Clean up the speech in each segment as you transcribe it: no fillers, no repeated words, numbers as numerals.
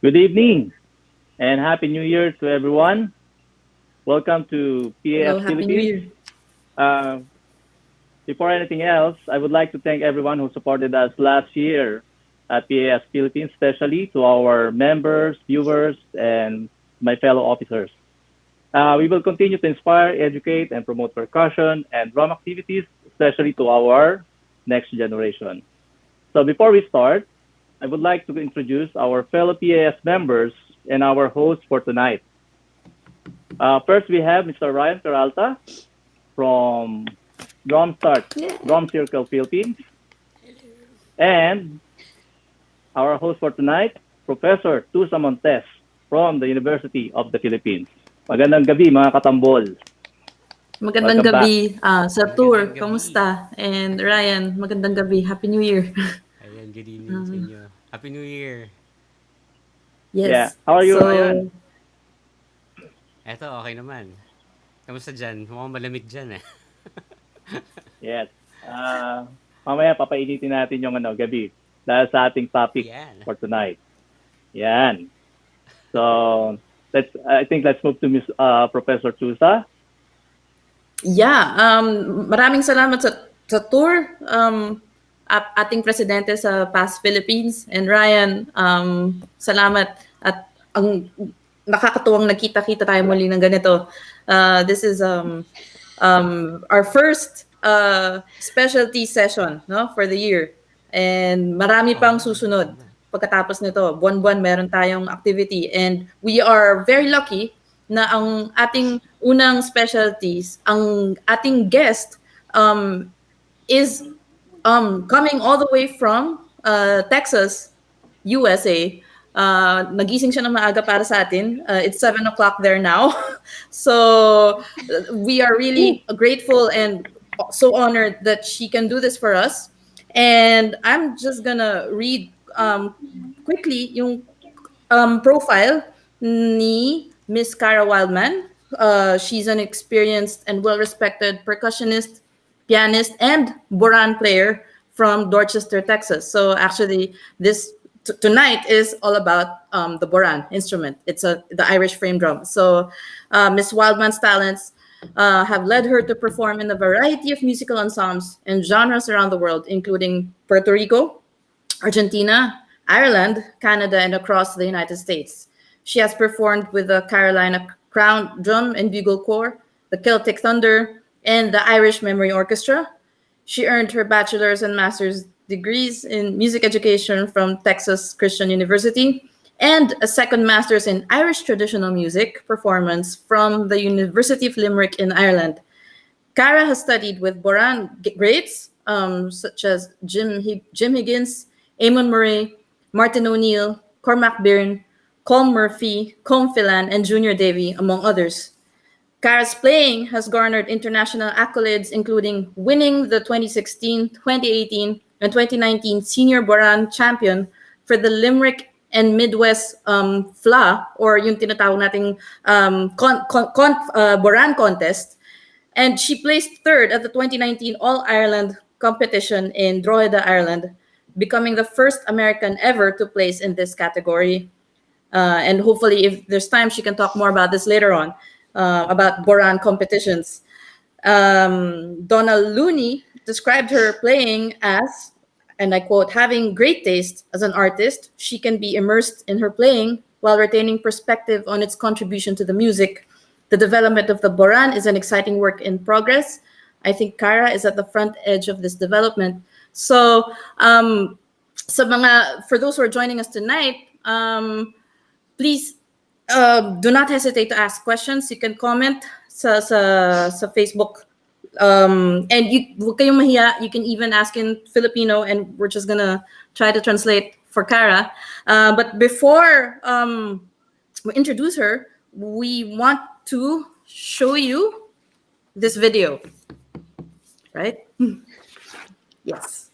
Good evening and Happy New Year to everyone. Welcome to PAS Hello, Happy New Philippines. Year. Uh, Before anything else, I would like to thank everyone who supported us last year at PAS Philippines, especially to our members, viewers, and my fellow officers. We will continue to inspire, educate, and promote percussion and drum activities, especially to our next generation. So before we start, I would like to introduce our fellow PAS members and our host for tonight. First, we have Mr. Ryan Peralta from Drum Start, Yeah. Drum Circle Philippines, and our host for tonight, Professor Tusa Montes from the University of the Philippines. Magandang gabi mga katambol. Magandang Welcome back. gabi sa Magandang tour. gabi. Kamusta? And Ryan, magandang gabi. Happy New Year. Ayan, good evening sa inyo. Happy New Year. Yeah. Yes. How are you, So, Ryan? Eto, okay naman. Kamusta dyan? Mukhang malamig dyan eh. Yes. Mamaya papainitin natin yung gabi dahil sa ating topic Ayan. for tonight. Yan. So, let's move to Miss Professor Tusa. yeah, maraming salamat sa tour. Ating presidente sa PAS Philippines. And Ryan, salamat. At ang nakakatuwang nagkita-kita tayo muli ng ganito. This is our first specialty session, no, for the year. And marami pang susunod. Pagkatapos nito, buwan-buwan meron tayong activity. And we are very lucky na ang ating unang specialties, ang ating guest is coming all the way from Texas, USA. Nagising siya ng maaga para sa atin. It's 7 o'clock there now. So we are really grateful and so honored that she can do this for us. And I'm just gonna read quickly yung profile ni Miss Cara Wildman. She's an experienced and well-respected percussionist, pianist, and boran player from Dorchester, Texas. So actually, this tonight is all about the boran instrument. It's the Irish frame drum. So Miss Wildman's talents have led her to perform in a variety of musical ensembles and genres around the world, including Puerto Rico, Argentina, Ireland, Canada, and across the United States. She has performed with the Carolina Crown Drum and Bugle Corps, the Celtic Thunder, and the Irish Memory Orchestra. She earned her bachelor's and master's degrees in music education from Texas Christian University and a second master's in Irish traditional music performance from the University of Limerick in Ireland. Cara has studied with Boran greats such as Jim Higgins, Eamon Murray, Martin O'Neill, Cormac Byrne, Colm Murphy, Colm Phelan, and Junior Davy, among others. Cara's playing has garnered international accolades, including winning the 2016, 2018, and 2019 Senior Boran Champion for the Limerick and Midwest FLA, or yung tinatawag nating Boran contest. And she placed third at the 2019 All-Ireland competition in Drogheda, Ireland, becoming the first American ever to place in this category. And hopefully, if there's time, she can talk more about this later on, about Boran competitions. Donna Looney described her playing as, and I quote, having great taste as an artist. She can be immersed in her playing while retaining perspective on its contribution to the music. The development of the Boran is an exciting work in progress. I think Cara is at the front edge of this development. So, for those who are joining us tonight, please do not hesitate to ask questions. You can comment sa Facebook. And huwag kayong mahiya. You can even ask in Filipino, and we're just gonna try to translate for Cara. But before we introduce her, we want to show you this video, right? Yes.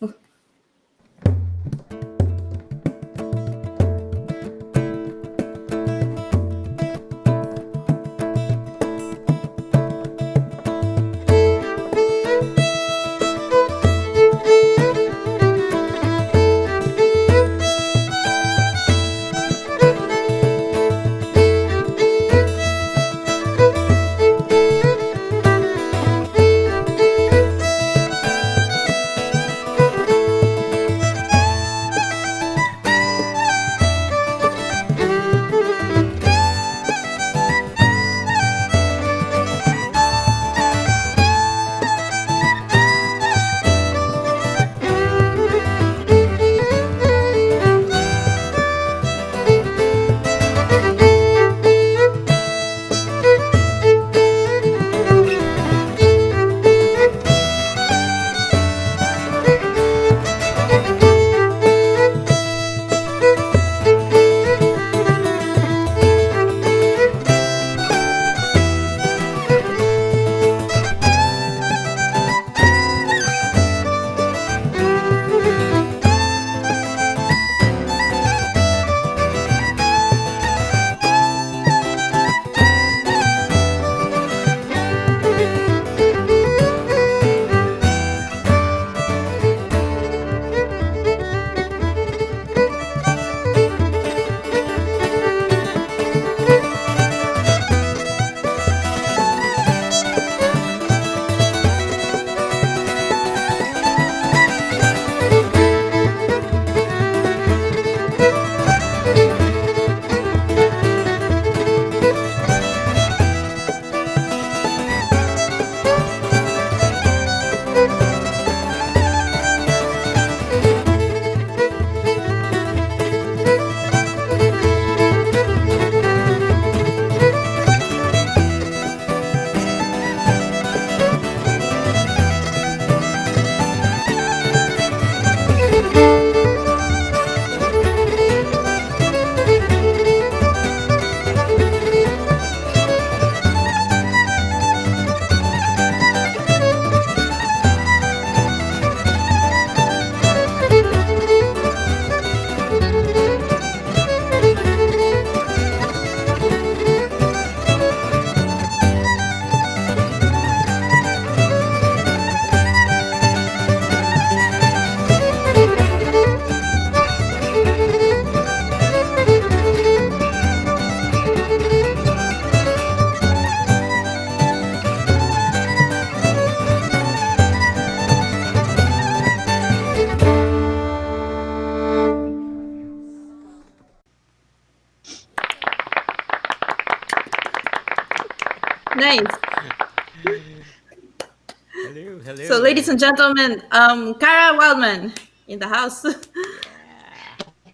ladies and gentlemen, Cara Wildman in the house. Yeah.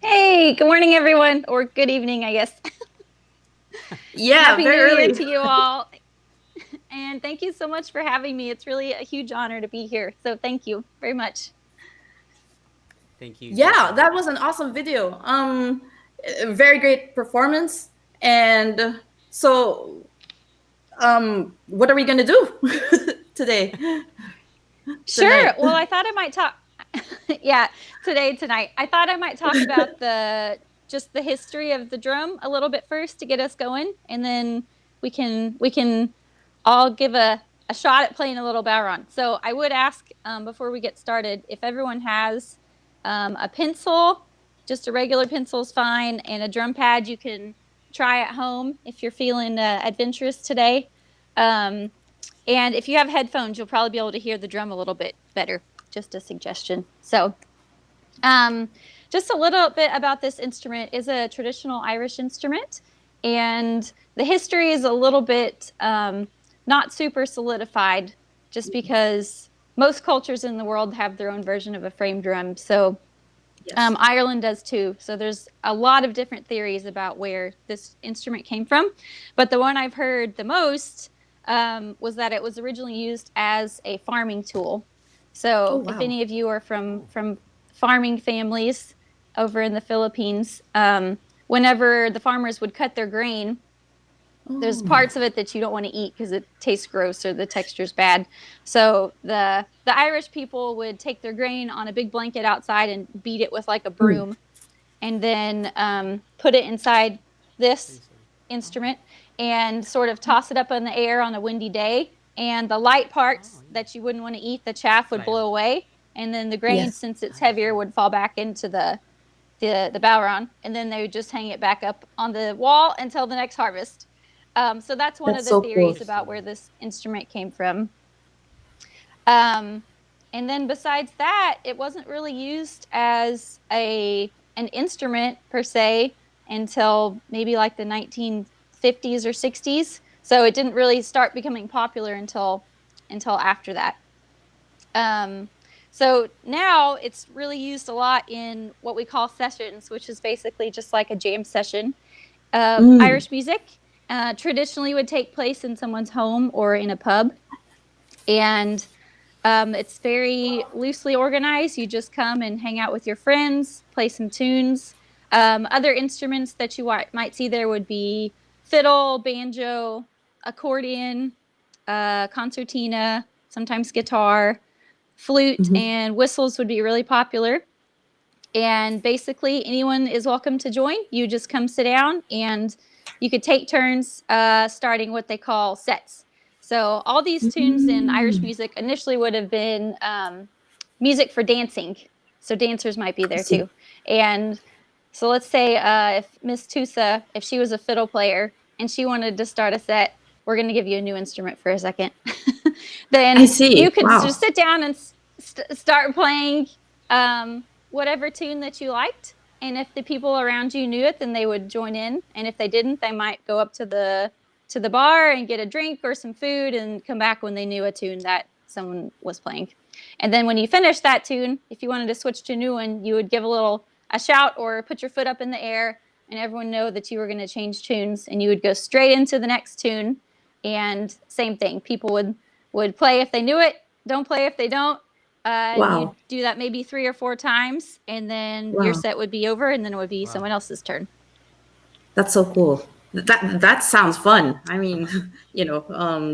Hey, good morning, everyone, or good evening, I guess. Yeah, Happy very New Year early. to you all. And thank you so much for having me. It's really a huge honor to be here. So thank you very much. Thank you. Thank Yeah, you. that was an awesome video. Very great performance. And so, what are we gonna do today? Sure. Tonight? Well, I thought I might talk. Yeah, tonight. I thought I might talk about just the history of the drum a little bit first to get us going, and then we can all give a shot at playing a little Bowron. So I would ask before we get started if everyone has a pencil, just a regular pencil is fine, and a drum pad you can try at home if you're feeling adventurous today. Um, and if you have headphones, you'll probably be able to hear the drum a little bit better. Just a suggestion. So, um, just a little bit about this instrument. Is a traditional Irish instrument, and the history is a little bit not super solidified, just because most cultures in the world have their own version of a frame drum. So Yes. Ireland does too. So there's a lot of different theories about where this instrument came from. But the one I've heard the most was that it was originally used as a farming tool. So if wow. any of you are from farming families over in the Philippines, whenever the farmers would cut their grain, there's parts of it that you don't want to eat because it tastes gross or the texture's bad. So the Irish people would take their grain on a big blanket outside and beat it with like a broom, and then put it inside this instrument and sort of toss it up in the air on a windy day. And the light parts that you wouldn't want to eat, the chaff would blow away, and then the grain, Yes. since it's heavier, would fall back into the Bowron, and then they would just hang it back up on the wall until the next harvest. So that's one That's of the so theories cool. about where this instrument came from. And then besides that, it wasn't really used as an instrument per se until maybe like the 1950s or 60s. So it didn't really start becoming popular until after that. So now it's really used a lot in what we call sessions, which is basically just like a jam session. Irish music traditionally would take place in someone's home or in a pub. And it's very loosely organized. You just come and hang out with your friends, play some tunes. Other instruments that you might see there would be fiddle, banjo, accordion, concertina, sometimes guitar, flute, and whistles would be really popular. And basically, anyone is welcome to join. You just come sit down, and you could take turns starting what they call sets. So all these tunes in Irish music initially would have been music for dancing. So dancers might be there too. And so let's say if Miss Tusa, if she was a fiddle player and she wanted to start a set, we're going to give you a new instrument for a second. Then I see. you could Wow. just sit down and start playing whatever tune that you liked. And if the people around you knew it, then they would join in. And if they didn't, they might go up to the bar and get a drink or some food and come back when they knew a tune that someone was playing. And then when you finish that tune, if you wanted to switch to a new one, you would give a shout or put your foot up in the air, and everyone know that you were going to change tunes, and you would go straight into the next tune. And same thing, people would play if they knew it, don't play if they don't. Wow. You do that maybe 3 or 4 times, and then Wow. your set would be over, and then it would be someone else's turn. That's so cool. That sounds fun. I mean,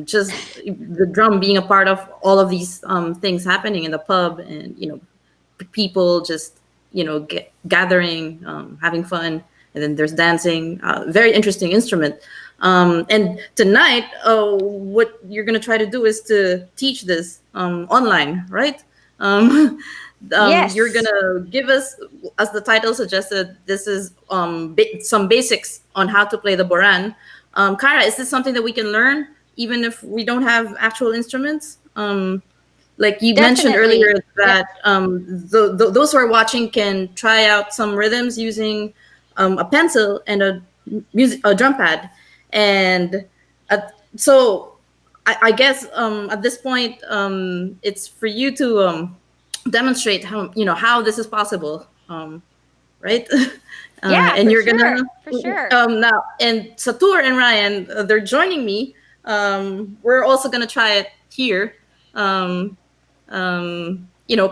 just the drum being a part of all of these things happening in the pub, and people just gathering, having fun, and then there's dancing. Very interesting instrument. And tonight, what you're gonna try to do is to teach this online, right? Yes. You're gonna give us, as the title suggested, this is some basics on how to play the boran. Cara, is this something that we can learn even if we don't have actual instruments? Like you mentioned Definitely. earlier that those who are watching can try out some rhythms using a pencil and a drum pad, and so I guess at this point, it's for you to demonstrate how this is possible, right? Yeah, And for you're gonna sure. For sure. now, and Satur and Ryan, they're joining me. We're also gonna try it here.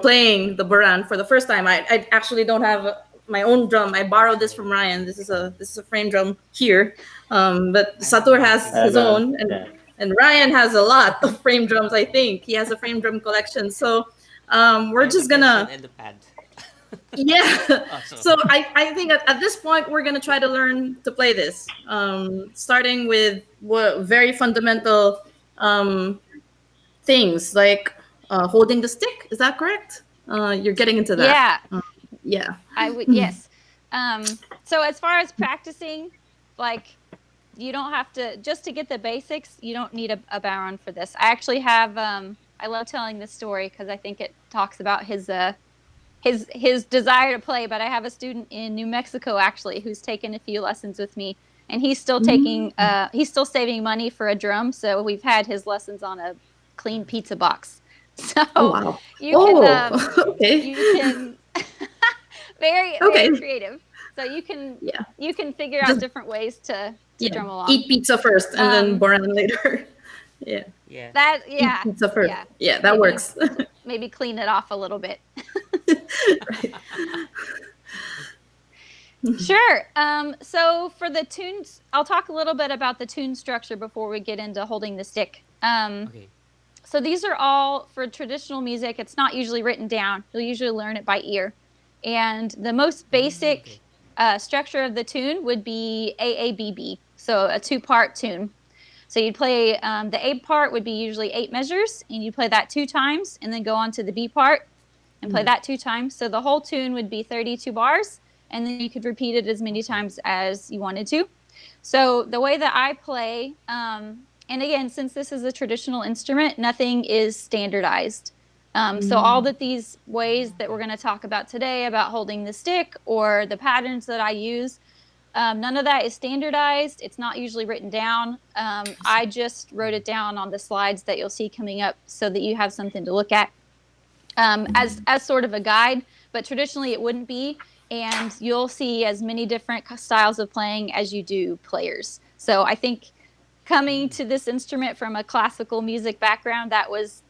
Playing the baran for the first time. I actually don't have my own drum. I borrowed this from Ryan. This is a frame drum here, but I have Satur one has too. his own, Yeah. and Ryan has a lot of frame drums. I think he has a frame drum collection. So I we're have the just pencil gonna and the pad. yeah. Also. So I think at this point we're gonna try to learn to play this, starting with what very fundamental um, things like holding the stick. Is that correct? You're getting into that. Yeah, Yeah. I would. Yes. So as far as practicing, like you don't have to just to get the basics. You don't need a baron for this. I actually have. I love telling this story because I think it talks about his desire to play. But I have a student in New Mexico actually who's taken a few lessons with me, and he's still taking. He's still saving money for a drum, so we've had his lessons on a clean pizza box. Oh So wow. you can Oh. Okay. you can very Okay. very creative. So Yeah. you can figure out Just different ways to yeah. drum along. Eat pizza first and then Um, Boran later. Yeah. Yeah. that Eat yeah pizza first. yeah Yeah, that maybe works. maybe clean it off a little bit. Right. Sure. So for the tunes, I'll talk a little bit about the tune structure before we get into holding the stick. Okay. So these are all for traditional music. It's not usually written down. You'll usually learn it by ear. And the most basic structure of the tune would be AABB, so a two-part tune. So you'd play the A part would be usually 8 measures, and you play that 2 times, and then go on to the B part and play that 2 times. So the whole tune would be 32 bars, and then you could repeat it as many times as you wanted to. So the way that I play, and again, since this is a traditional instrument, nothing is standardized. So all that these ways that we're going to talk about today about holding the stick or the patterns that I use, none of that is standardized. It's not usually written down. I just wrote it down on the slides that you'll see coming up so that you have something to look at as sort of a guide. But traditionally it wouldn't be. And you'll see as many different styles of playing as you do players. So I think coming to this instrument from a classical music background, that was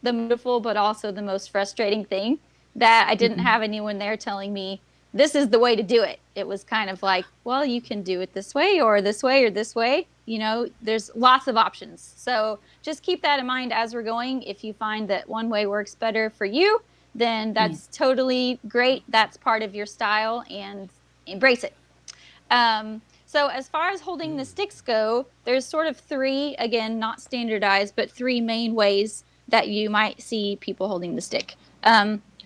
the beautiful but also the most frustrating thing, that I didn't have anyone there telling me this is the way to do it. It was kind of like, well, you can do it this way or this way or this way. There's lots of options. So just keep that in mind as we're going. If you find that one way works better for you, then that's totally great. That's part of your style and embrace it. So as far as holding the sticks go, there's sort of 3, again, not standardized, but 3 main ways that you might see people holding the stick.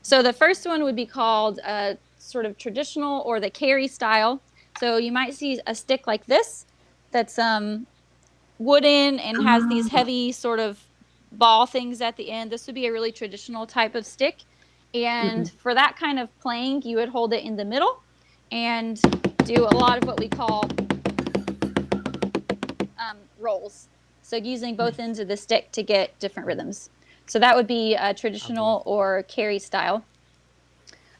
So the first one would be called sort of traditional or the carry style. So you might see a stick like this that's wooden and has these heavy sort of ball things at the end. This would be a really traditional type of stick. And for that kind of playing, you would hold it in the middle and do a lot of what we call rolls. So using both ends of the stick to get different rhythms. So that would be a traditional or carry style.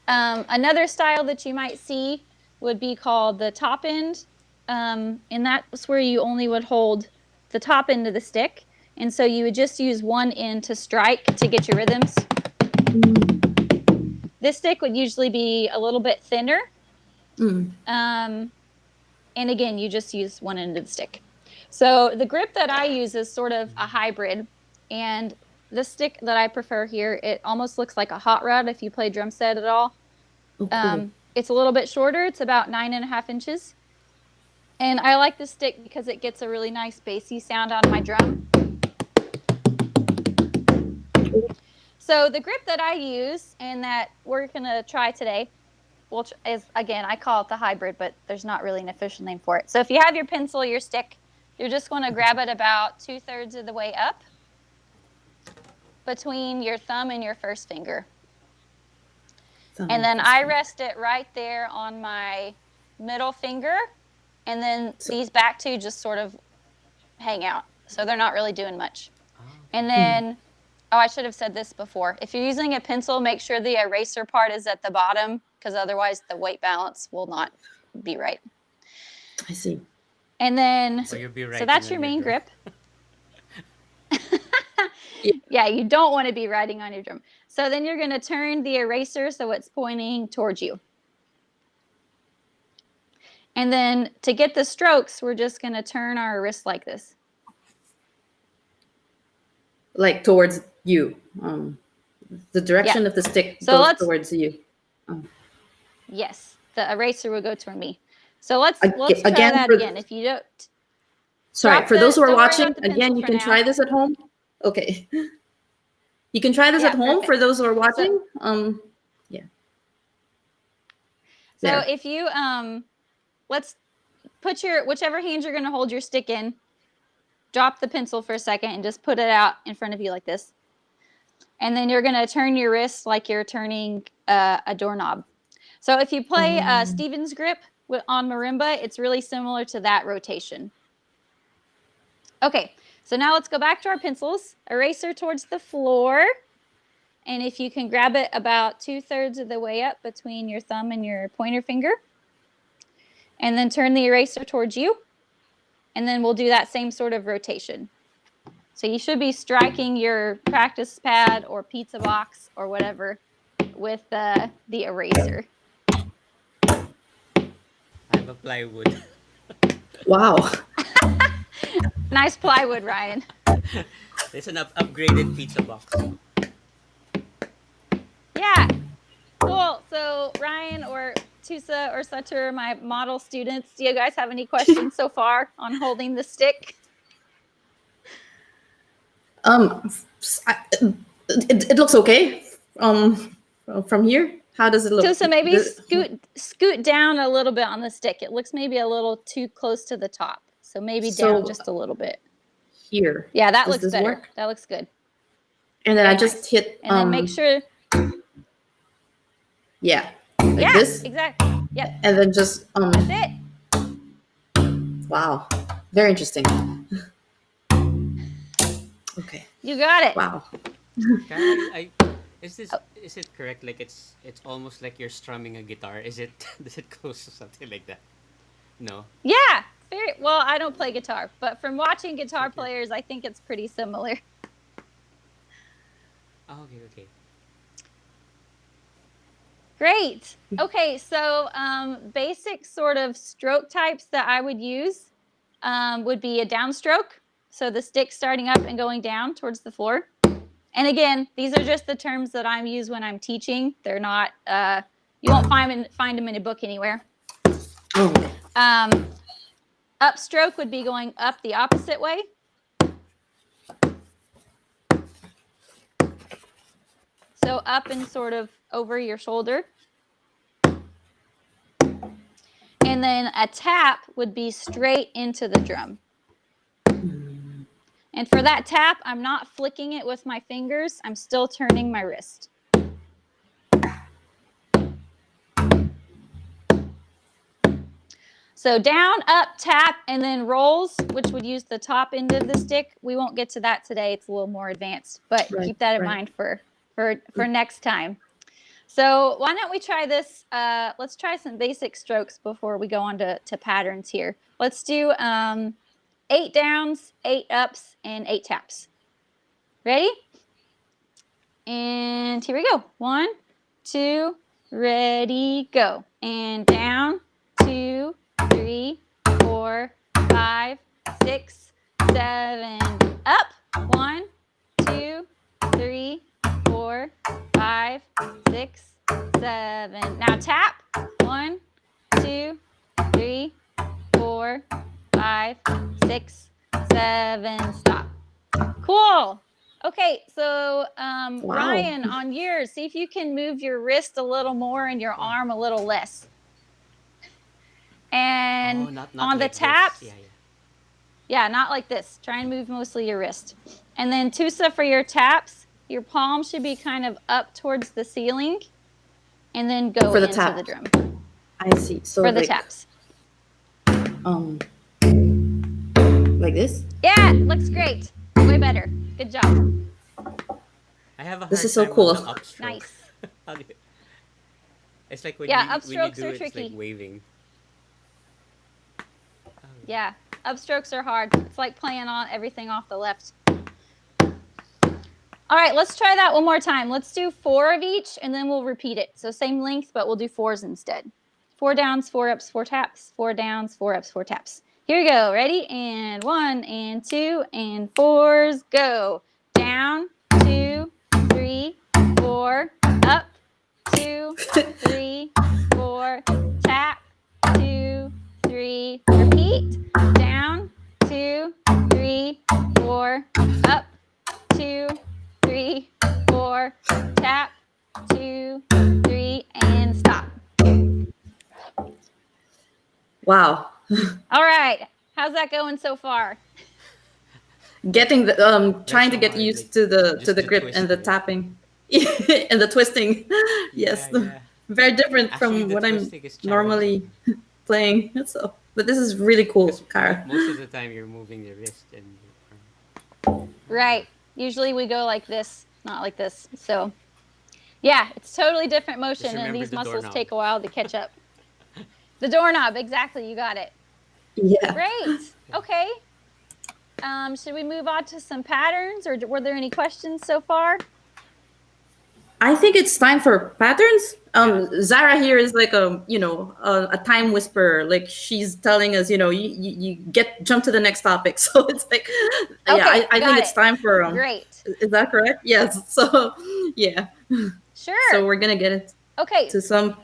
Another style that you might see would be called the top end. And that's where you only would hold the top end of the stick. And so you would just use one end to strike to get your rhythms. This stick would usually be a little bit thinner. And again, you just use one end of the stick. So the grip that I use is sort of a hybrid. And the stick that I prefer here, it almost looks like a hot rod if you play drum set at all. It's a little bit shorter. It's about 9.5 inches. And I like this stick because it gets a really nice bassy sound out of my drum. So the grip that I use and that we're going to try today, which is, again, I call it the hybrid, but there's not really an official name for it. So if you have your pencil, your stick, you're just going to grab it about 2/3 of the way up between your thumb and your first finger. And then I rest it right there on my middle finger, and then these back 2 just sort of hang out. So they're not really doing much. And then, I should have said this before. If you're using a pencil, make sure the eraser part is at the bottom, because otherwise the weight balance will not be right. I see. And then, So you'll be so writing that's on your your main drum. grip. Yeah, you don't want to be writing on your drum. So then you're going to turn the eraser so it's pointing towards you. And then to get the strokes, we're just going to turn our wrist like this. Like towards you. The direction of the stick So goes towards you. Yes, the eraser will go toward me. So let's Ag- try again, that for- again. If you don't, Sorry, drop for those who are don't worry watching, about the again, pencil you for can now. try this at home. Okay. You can try this Yeah, at home perfect. for those who are watching. Yeah. So There. if you let's put your whichever hand you're going to hold your stick in, drop the pencil for a second and just put it out in front of you like this. And then you're going to turn your wrist like you're turning a doorknob. So if you play Stevens grip on marimba, it's really similar to that rotation. Okay, so now let's go back to our pencils. Eraser towards the floor. And if you can grab it about 2/3 of the way up between your thumb and your pointer finger. And then turn the eraser towards you. And then we'll do that same sort of rotation. So you should be striking your practice pad or pizza box or whatever with the eraser. I have a plywood. Wow. Nice plywood, Ryan. It's an upgraded pizza box. Yeah. Cool. So Ryan or Tusa or Sutter, my model students, do you guys have any questions so far on holding the stick? It looks okay. From here, how does it look? Tusa, maybe scoot down a little bit on the stick. It looks maybe a little too close to the top. So maybe down just a little bit. Here. Yeah, that Does looks this better. work? That looks good. And then Very I just nice. hit. And then make sure. Yeah. Like this. Exactly. Yep. And then just That's it. Wow. Very interesting. Okay. You got it. Wow. Is it correct? Like it's almost like you're strumming a guitar. Is it does it close to something like that? No. Yeah. Very well. I don't play guitar, but from watching guitar players, I think it's pretty similar. Oh, okay. Great. Okay, so basic sort of stroke types that I would use would be a downstroke. So the stick starting up and going down towards the floor. And again, these are just the terms that I use when I'm teaching. They're not, you won't find them in a book anywhere. Upstroke would be going up the opposite way. So up and sort of over your shoulder. And then a tap would be straight into the drum. And for that tap, I'm not flicking it with my fingers. I'm still turning my wrist. So down, up, tap, and then rolls, which would use the top end of the stick. We won't get to that today. It's a little more advanced, but keep that in mind for next time. So why don't we try this? Let's try some basic strokes before we go on to patterns here. Let's do 8 downs, 8 ups, and 8 taps. Ready? And here we go. 1, 2, ready, go. And down, 2, 3, 4, 5, 6, 7, up. 1, 2, 3, 4, 5, 6, 7. Now tap. 1, 2, 3, 4, 5, 6, 7. Stop. Cool. Okay, so Ryan, on yours, see if you can move your wrist a little more and your arm a little less. And not on like the taps, this. yeah, not like this. Try and move mostly your wrist. And then Tusa, for your taps, your palm should be kind of up towards the ceiling, and then go for the into tap. the drum. I see. So for the taps. Like this? Yeah, looks great. Way better. Good job. I have a hard This is so time cool. on the upstroke. Nice. How do you- it's like when Yeah, you upstrokes do are it, it's like tricky. waving. Yeah, upstrokes are hard. It's like playing on everything off the left. All right, let's try that one more time. Let's do 4 of each, and then we'll repeat it. So same length, but we'll do 4s instead. 4 downs, 4 ups, 4 taps. 4 downs, 4 ups, 4 taps. Here we go. Ready? And 1 and 2 and 4s. Go. Down, 2, 3, 4. Up, 2, 3, 4. Tap, 2, 3. Repeat. Down, 2, 3, 4. Up, 2, 3, 4. Tap, 2, 3, and stop. Wow. All right. How's that going so far? Getting the trying so to get hard, used like, to the just the grip and the twisting. tapping and the twisting. Yes. Yeah. Very different Actually, from the what I'm twisting is normally challenging. playing. So, but this is really cool, Because Cara. most of the time you're moving the wrist and Right. Usually we go like this, not like this. So, yeah, it's totally different motion, and remember these the muscles doorknob. take a while to catch up. The doorknob, exactly. You got it. Yeah. Great. Okay. Should we move on to some patterns, or were there any questions so far? I think it's time for patterns. Yeah. Zara here is like a time whisperer. Like she's telling us, you jump to the next topic. So it's like, yeah, Okay, I got think it's it. time for Great. Is that correct? Yes. So yeah. Sure. So we're gonna get Okay. into some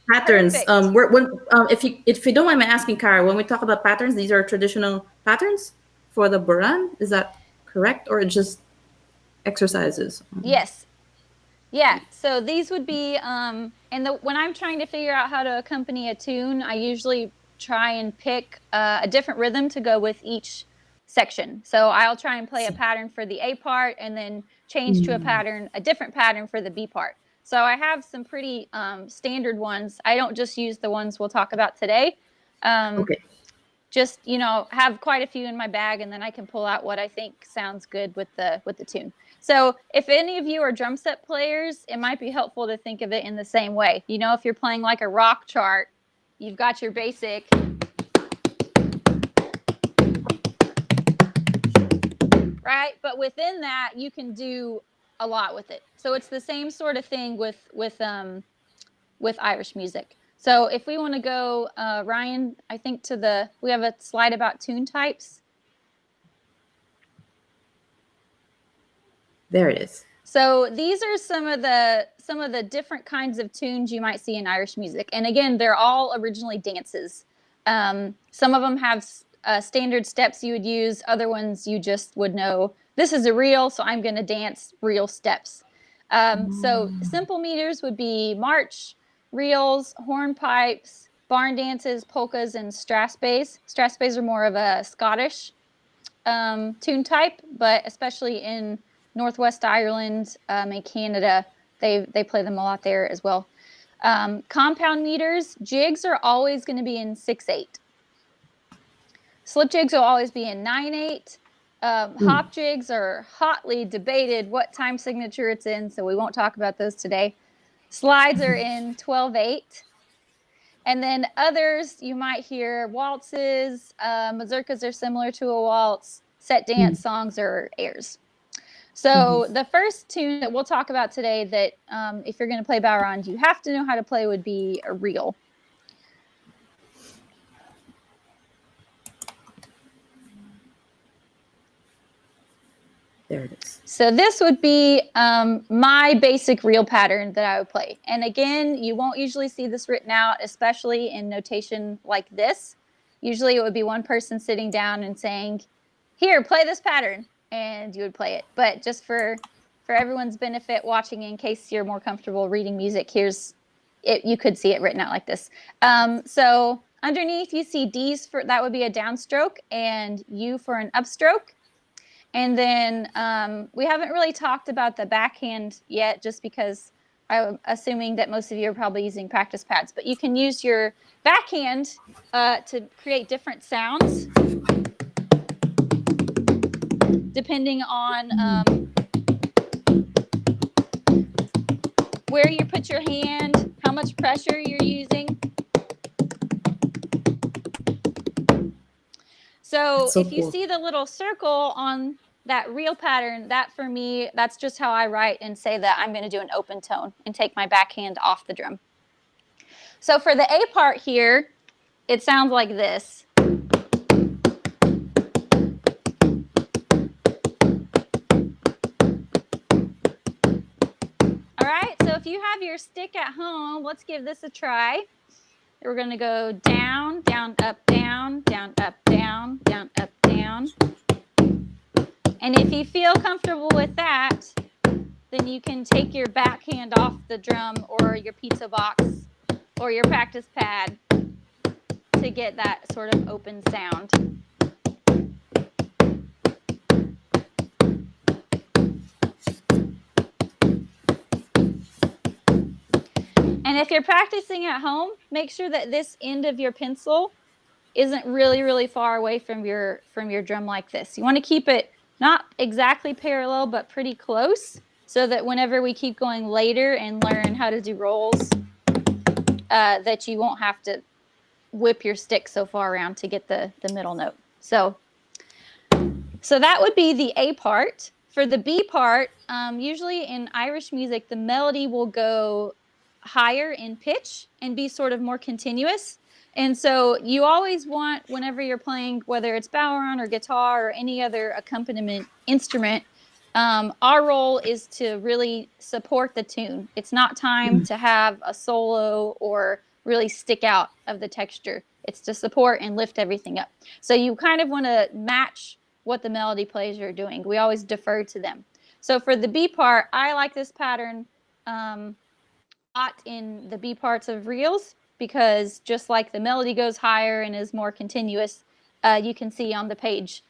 patterns. Perfect. If you don't mind me asking, Cara, when we talk about patterns, these are traditional patterns for the Buran. Is that correct, or just exercises? Yes. Yeah, so these would be, when I'm trying to figure out how to accompany a tune, I usually try and pick a different rhythm to go with each section. So I'll try and play a pattern for the A part and then change to a different pattern for the B part. So I have some pretty standard ones. I don't just use the ones we'll talk about today. Okay. Just, have quite a few in my bag, and then I can pull out what I think sounds good with the tune. So if any of you are drum set players, it might be helpful to think of it in the same way. If you're playing like a rock chart, you've got your basic, right? But within that, you can do a lot with it. So it's the same sort of thing with Irish music. So if we want to go, Ryan, I think we have a slide about tune types. There it is. So these are some of the different kinds of tunes you might see in Irish music. And again, they're all originally dances. Some of them have standard steps you would use. Other ones you just would know, this is a reel, so I'm going to dance reel steps. So simple meters would be march, reels, hornpipes, barn dances, polkas, and strathspeys. Strathspeys are more of a Scottish tune type, but especially in Northwest Ireland and Canada, they play them a lot there as well. Compound meters, jigs are always going to be in 6/8. Slip jigs will always be in 9/8. Hop jigs are hotly debated what time signature it's in, so we won't talk about those today. Slides are in 12/8. And then others, you might hear waltzes, mazurkas are similar to a waltz, set dance songs or airs. So the first tune that we'll talk about today that if you're going to play Bowrand, you have to know how to play would be a reel. There it is. So this would be my basic reel pattern that I would play. And again, you won't usually see this written out, especially in notation like this. Usually it would be one person sitting down and saying, here, play this pattern, and you would play it. But just for everyone's benefit watching, in case you're more comfortable reading music, here's it. You could see it written out like this. So underneath you see D's that would be a downstroke, and U for an upstroke. And then we haven't really talked about the backhand yet, just because I'm assuming that most of you are probably using practice pads. But you can use your backhand to create different sounds. depending on where you put your hand, how much pressure you're using. So if you see the little circle on that reel pattern, that for me, that's just how I write and say that I'm going to do an open tone and take my backhand off the drum. So for the A part here, it sounds like this. All right, so if you have your stick at home, let's give this a try. We're going to go down, down, up, down, down, up, down, down, up, down. And if you feel comfortable with that, then you can take your backhand off the drum or your pizza box or your practice pad to get that sort of open sound. And if you're practicing at home, make sure that this end of your pencil isn't really, really far away from your drum like this. You want to keep it not exactly parallel, but pretty close, so that whenever we keep going later and learn how to do rolls, that you won't have to whip your stick so far around to get the middle note. So that would be the A part. For the B part, usually in Irish music, the melody will go higher in pitch and be sort of more continuous. And so you always want, whenever you're playing, whether it's bodhrán or guitar or any other accompaniment instrument, our role is to really support the tune. It's not time to have a solo or really stick out of the texture. It's to support and lift everything up. So you kind of want to match what the melody players are doing. We always defer to them. So for the B part, I like this pattern in the B parts of reels, because just like the melody goes higher and is more continuous, you can see on the page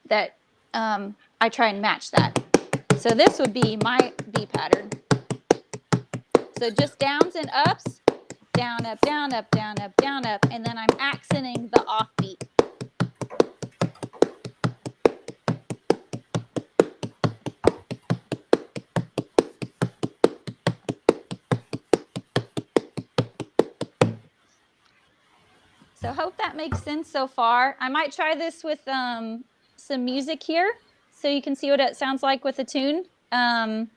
that I try and match that. So this would be my B pattern. So just downs and ups, down, up, down, up, down, up, down, up, and then I'm accenting the offbeat. So hope that makes sense so far. I might try this with some music here so you can see what it sounds like with a tune. And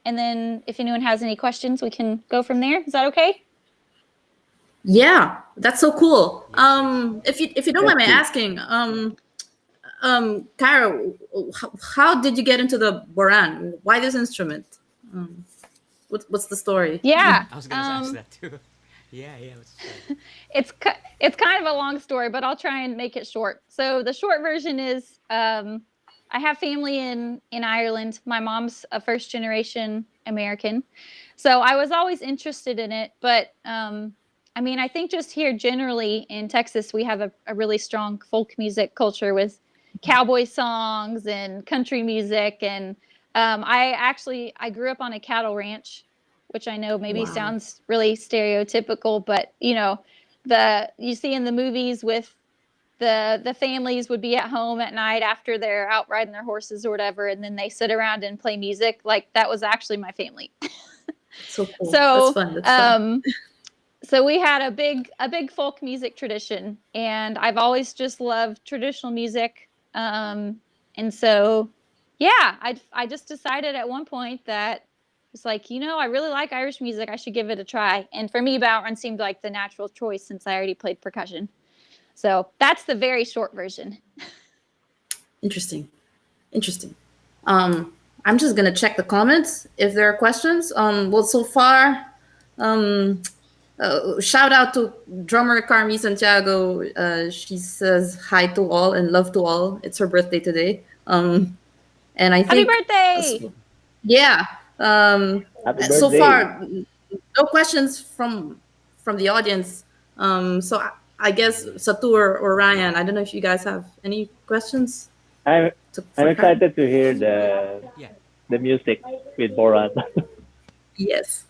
then if anyone has any questions, we can go from there. Is that okay? Yeah, that's so cool. If you don't mind me asking, Cara, how did you get into the bodhrán? Why this instrument? What's the story? Yeah, I was going to ask that too. Yeah. It's kind of a long story, but I'll try and make it short. So the short version is I have family in Ireland. My mom's a first generation American. So I was always interested in it. But I mean, I think just here generally in Texas, we have a really strong folk music culture with cowboy songs and country music. And I grew up on a cattle ranch, which I know maybe sounds really stereotypical, but you see in the movies with the families would be at home at night after they're out riding their horses or whatever, and then they sit around and play music. Like, that was actually my family. So cool. So That's fun. So we had a big folk music tradition, and I've always just loved traditional music. And so, yeah, I just decided at one point that it's like, I really like Irish music. I should give it a try. And for me, bodhrán seemed like the natural choice since I already played percussion. So that's the very short version. Interesting. I'm just gonna check the comments if there are questions. Well, so far, shout out to drummer Carmi Santiago. She says hi to all and love to all. It's her birthday today. And I think Happy birthday! Yeah. Happy birthday. So far, no questions from the audience. So I guess Satur or Ryan, I don't know if you guys have any questions. I'm excited to hear the music with bodhrán. Yes.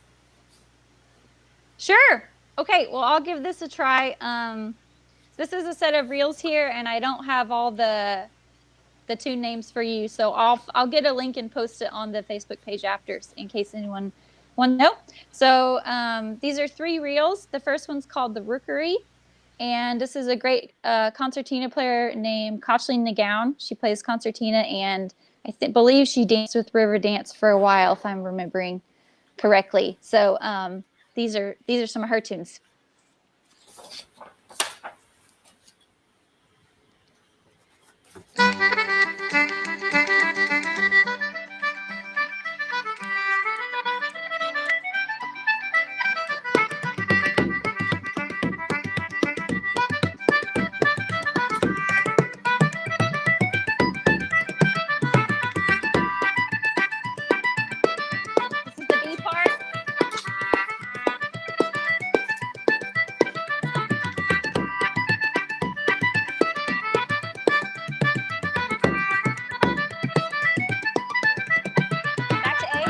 Sure. Okay, well, I'll give this a try. This is a set of reels here, and I don't have all the the tune names for you. So I'll get a link and post it on the Facebook page after, in case anyone wants to know. So these are 3 reels. The first one's called the Rookery, and this is a great concertina player named Kathleen Nagaun. She plays concertina, and I believe she danced with River Dance for a while, if I'm remembering correctly. So these are some of her tunes. This is the B part. Back to A.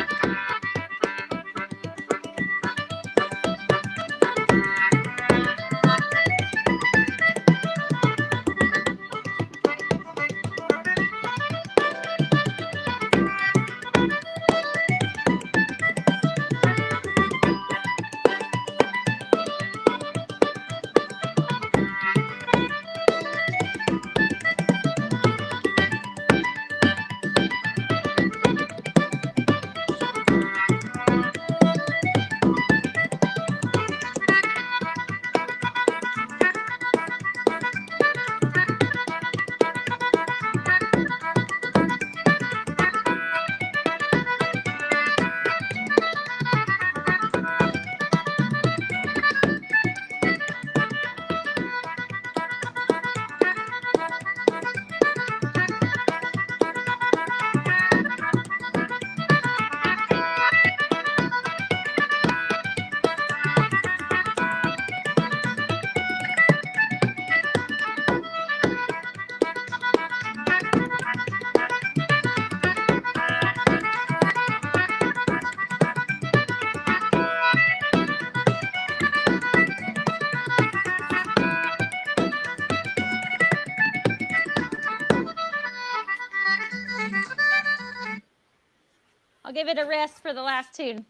I'll give it a rest for the last tune.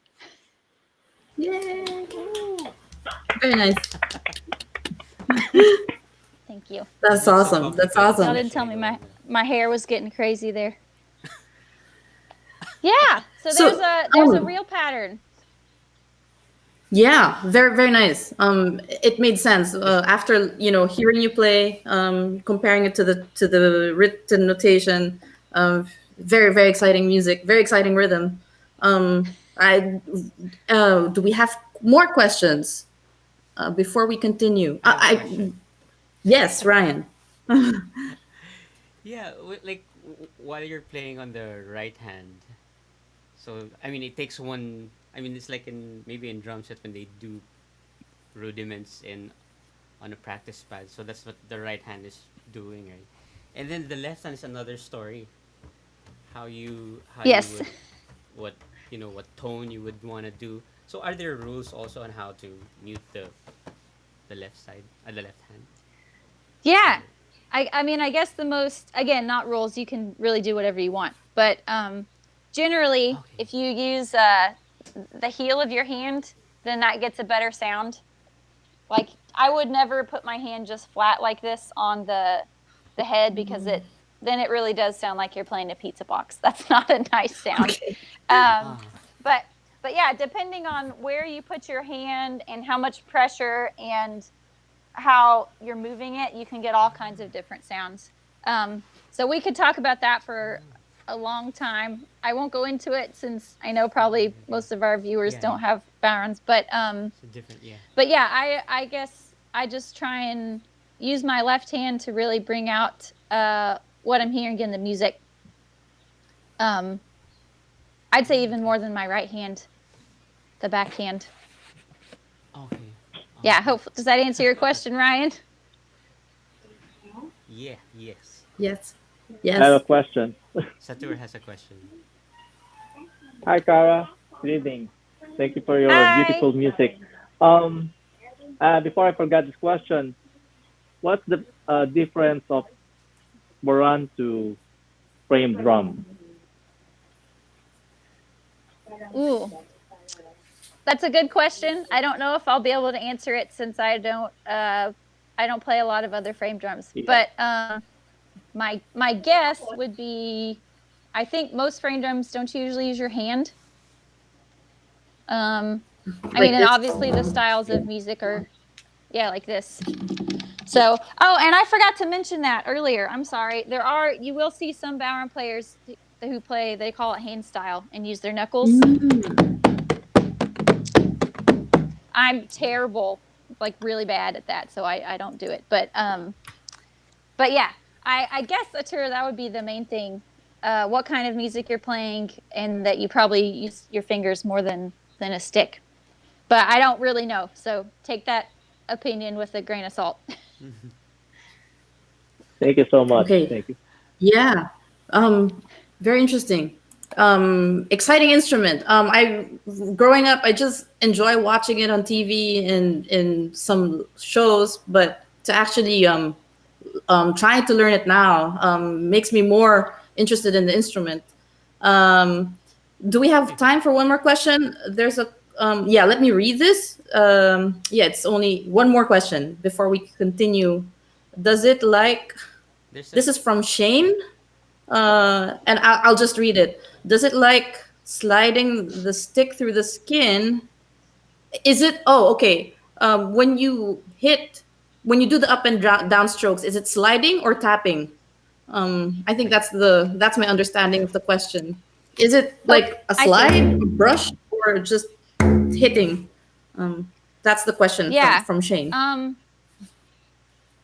Yay! Very nice. Thank you. That's Is it so awesome. That's complicated Y'all awesome. that didn't tell I me don't my hair was getting crazy there. Yeah. So So, there's a real pattern. yeah, very very nice. It made sense after hearing you play, comparing it to the written notation. Very very exciting music, very exciting rhythm. I Do we have more questions before we continue? have a question. Yes, Ryan. Yeah, like while you're playing on the right hand, so I mean it takes one. I mean it's like in maybe in drum set when they do rudiments in on a practice pad. So that's what the right hand is doing, right? And then the left hand is another story. How you Yes. would what what tone you would want to do. So are there rules also on how to mute the left side, the left hand? Yeah. Or I mean, I guess the most, again, not rules, you can really do whatever you want. But generally, okay. if you use the heel of your hand, then that gets a better sound. Like, I would never put my hand just flat like this on the head, because it really does sound like you're playing a pizza box. That's not a nice sound. Okay. Um, Ah, but yeah, depending on where you put your hand and how much pressure and how you're moving it, you can get all kinds of different sounds. So we could talk about that for a long time. I won't go into it, since I know probably most of our viewers yeah, don't yeah. have backgrounds. But It's a different, yeah. yeah, I guess I just try and use my left hand to really bring out what I'm hearing in the music. Um, I'd say even more than my right hand, the backhand. Okay. Yeah, Okay. does that answer your question, Ryan? Yeah. Yes. Yes. I have a Yes. question. Satur has a question. Hi, Cara. Good evening. Thank you for your Hi. beautiful music. Before I forget this question, what's the difference of Moran to frame drum? Ooh, that's a good question. I don't know if I'll be able to answer it since I don't play a lot of other frame drums. Yeah. But my guess would be, I think most frame drums don't you usually use your hand. I Like mean, and this. obviously the styles of music are, yeah, like this. So, oh, and I forgot to mention that earlier. I'm sorry. You will see some Bowron players who play, they call it hand style and use their knuckles. I'm terrible, like really bad at that, so I don't do it. But yeah, I guess Atura, that would be the main thing. What kind of music you're playing, and that you probably use your fingers more than a stick. But I don't really know, so take that opinion with a grain of salt. Thank you so much. Okay. Thank you. Yeah. Very interesting. Exciting instrument. I growing up, I just enjoy watching it on TV and in some shows, but to actually trying to learn it now makes me more interested in the instrument. Um, do we have time for one more question? There's a yeah. Let me read this. Yeah, it's only one more question before we continue. Does it like There's a this is from Shane, and I'll just read it. Does it like sliding the stick through the skin? Is it? Oh, okay. When you do the up and down strokes, is it sliding or tapping? I think like that's my understanding of the question. Is it Oh, like a I see. slide, a brush, or just hitting? That's the question Yeah. from Shane.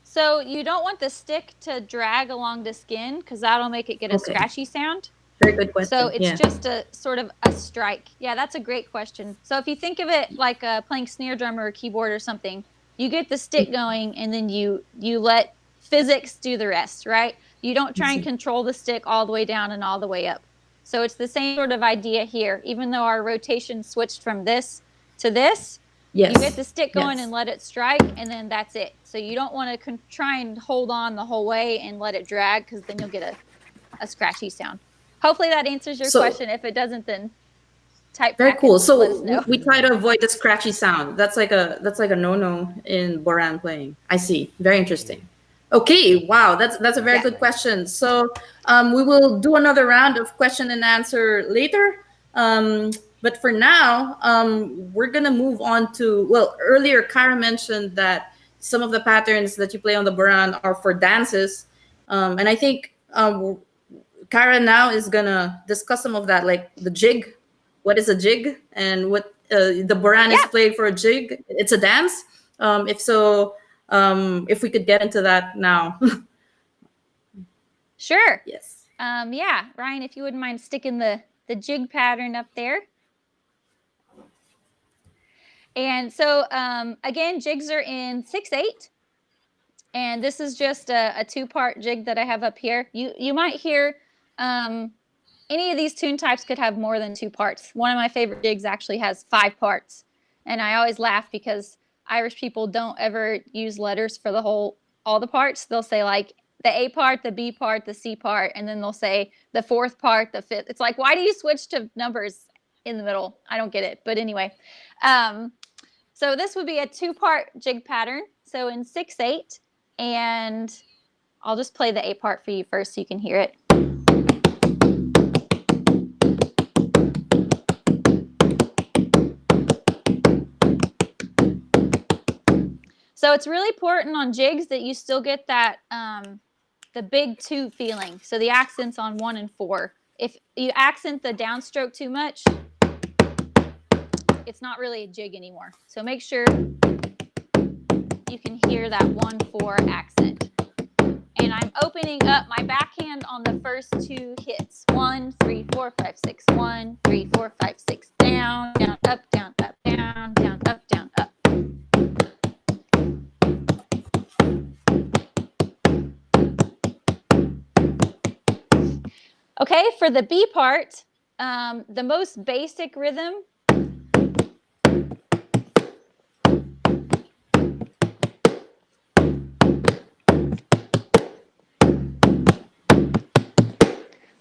So you don't want the stick to drag along the skin because that'll make it get a Okay, scratchy sound. very good So question. it's Yeah. just a sort of a strike. Yeah, that's a great question. So if you think of it like playing snare drum or a keyboard or something, you get the stick going and then you let physics do the rest, right? You don't try and control the stick all the way down and all the way up. So it's the same sort of idea here. Even though our rotation switched from this to this, you get Yes. the stick going Yes. and let it strike, and then that's it. So you don't want to try and hold on the whole way and let it drag because then you'll get a scratchy sound. Hopefully that answers your So question. If it doesn't, then type very back cool. and let So us know. we try to avoid the scratchy sound. That's like a no in Boran playing. I see. Very yeah. interesting. Okay. Wow. That's a very Yeah. good question. So we will do another round of question and answer later. But for now, we're gonna move on to well. Earlier, Cara mentioned that some of the patterns that you play on the Boran are for dances, and I think Cara now is gonna discuss some of that, like the jig. What is a jig, and what the Boran is Yeah, played for a jig? It's a dance. If so, if we could get into that now. sure. Yes. Yeah, Ryan, if you wouldn't mind sticking the jig pattern up there. And so again, jigs are in 6/8. And this is just a two-part jig that I have up here. You might hear any of these tune types could have more than two parts. One of my favorite jigs actually has 5 parts. And I always laugh because Irish people don't ever use letters for all the parts. They'll say like the A part, the B part, the C part, and then they'll say the 4th part, the 5th. It's like, why do you switch to numbers in the middle? I don't get it. But anyway, so this would be a 2-part jig pattern. So in 6/8, and I'll just play the A part for you first so you can hear it. So it's really important on jigs that you still get that the big 2 feeling. So the accents on 1 and 4. If you accent the downstroke too much, it's not really a jig anymore. So make sure you can hear that 1/4 accent. And I'm opening up my backhand on the first 2 hits. 1, 3, 4, 5, 6. 1, 3, 4, 5, 6. Down, down, up, down, up, down, down, up, down, up. Okay, for the B part, the most basic rhythm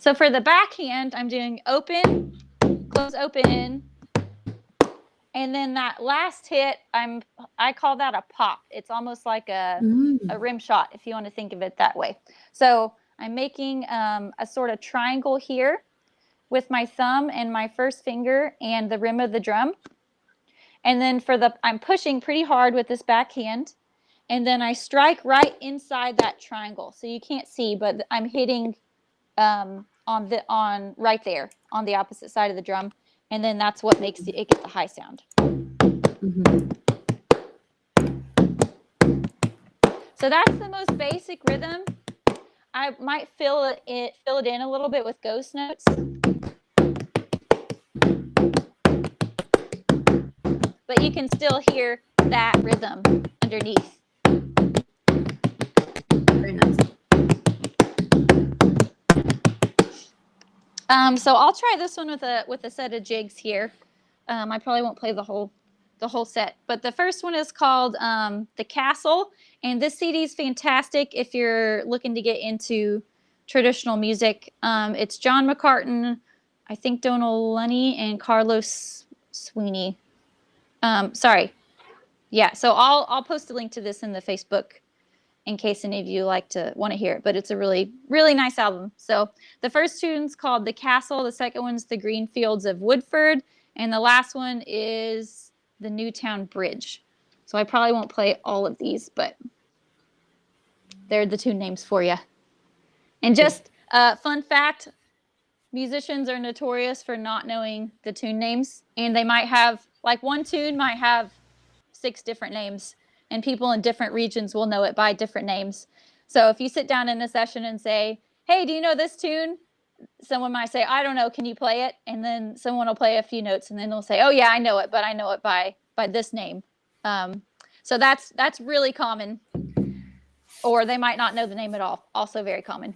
So for the backhand, I'm doing open, close, open, and then that last hit, I call that a pop. It's almost like a rim shot, if you want to think of it that way. So I'm making a sort of triangle here with my thumb and my first finger and the rim of the drum. And then I'm pushing pretty hard with this backhand. And then I strike right inside that triangle. So you can't see, but I'm hitting on right there on the opposite side of the drum. And then that's what makes it get the high sound. So that's the most basic rhythm. I might fill it in a little bit with ghost notes. But you can still hear that rhythm underneath. Very nice. So I'll try this one with a set of jigs here. I probably won't play the whole set, but the first one is called The Castle, and this CD is fantastic if you're looking to get into traditional music. It's John McCartan, I think Donal Lunny, and Carlos Sweeney. Sorry. Yeah, so I'll post a link to this in the Facebook in case any of you want to hear it, but it's a really, really nice album. So the first tune's called The Castle, the second one's The Green Fields of Woodford, and the last one is The Newtown Bridge. So I probably won't play all of these, but they're the tune names for you. And just fun fact, musicians are notorious for not knowing the tune names, and they might have, like, one tune might have 6 different names, and people in different regions will know it by different names. So if you sit down in a session and say, hey, do you know this tune? Someone might say, I don't know, can you play it? And then someone will play a few notes, and then they'll say, oh yeah, I know it, but I know it by this name. So that's really common. Or they might not know the name at all. Also very common.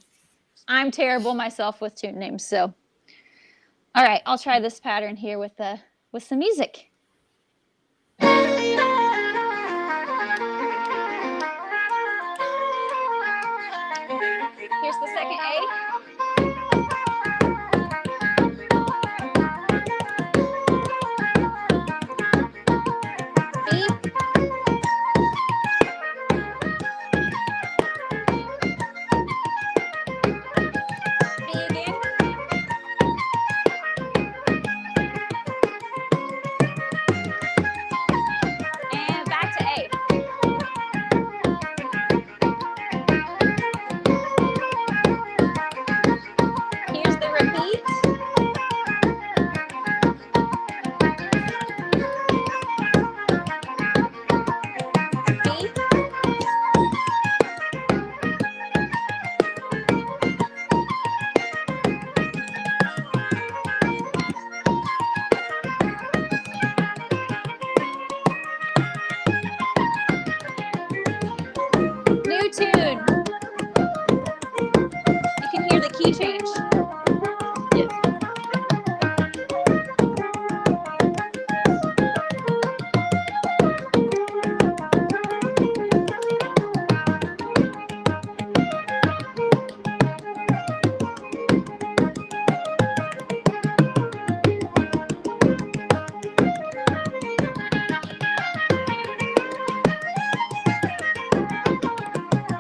I'm terrible myself with tune names. So, all right, I'll try this pattern here with some music. Here's the second A.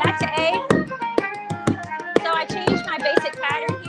Back to A. So I changed my basic pattern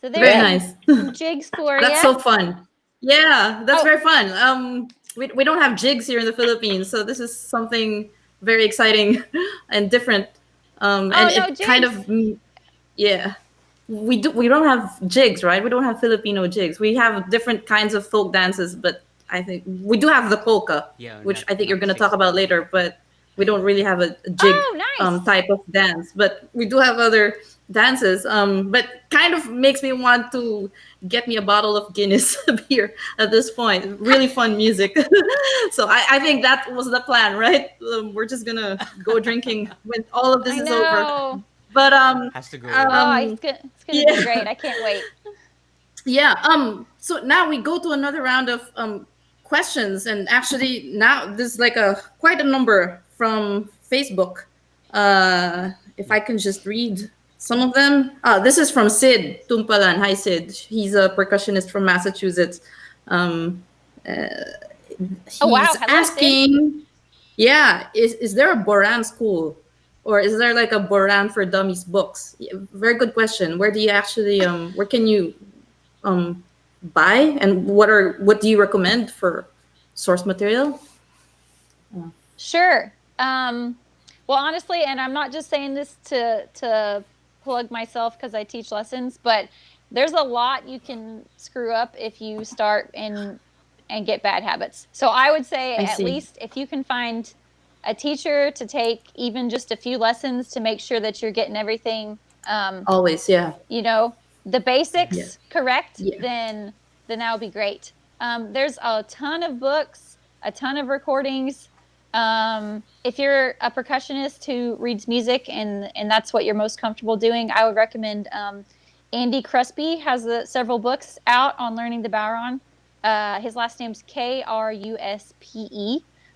So Very there's nice. some jigs for That's you. so fun. Yeah, that's Oh, very fun. We don't have jigs here in the Philippines, so this is something very exciting and different. oh And no, it kind of jigs. yeah, we don't have jigs, right? We don't have Filipino jigs. We have different kinds of folk dances, but I think we do have the polka, Yeah, which not I think you're not going to talk about 16. later, but we don't really have a jig Oh, nice. type of dance. But we do have other dances. But kind of makes me want to get me a bottle of Guinness beer at this point. Really fun music. So I think that was the plan, right? We're just gonna go drinking when all of this I is over. know. But Has to go. Oh, um it's gonna be yeah. great. I can't wait. Yeah. So now we go to another round of questions, and actually now there's like a quite a number from Facebook. If Yeah. I can just read some of them. This is from Sid Tumpalan. Hi Sid. He's a percussionist from Massachusetts. Um, Oh wow. he's Hello, Sid. asking, yeah, is there a Boran school? Or is there like a Boran for Dummies books? Yeah, very good question. Where do you actually where can you um, buy, and what do you recommend for source material? Sure. Well, honestly, and I'm not just saying this to plug myself because I teach lessons, but there's a lot you can screw up if you start and get bad habits. So I would say I at see. least if you can find a teacher to take even just a few lessons to make sure that you're getting everything, um, Always, yeah, you know, the Mm-hmm. yeah, basics correct, yeah. then that would be great. There's a ton of books, a ton of recordings. If you're a percussionist who reads music and that's what you're most comfortable doing, I would recommend Andy Cruspe has several books out on learning the bowron. His last name's Kruspe.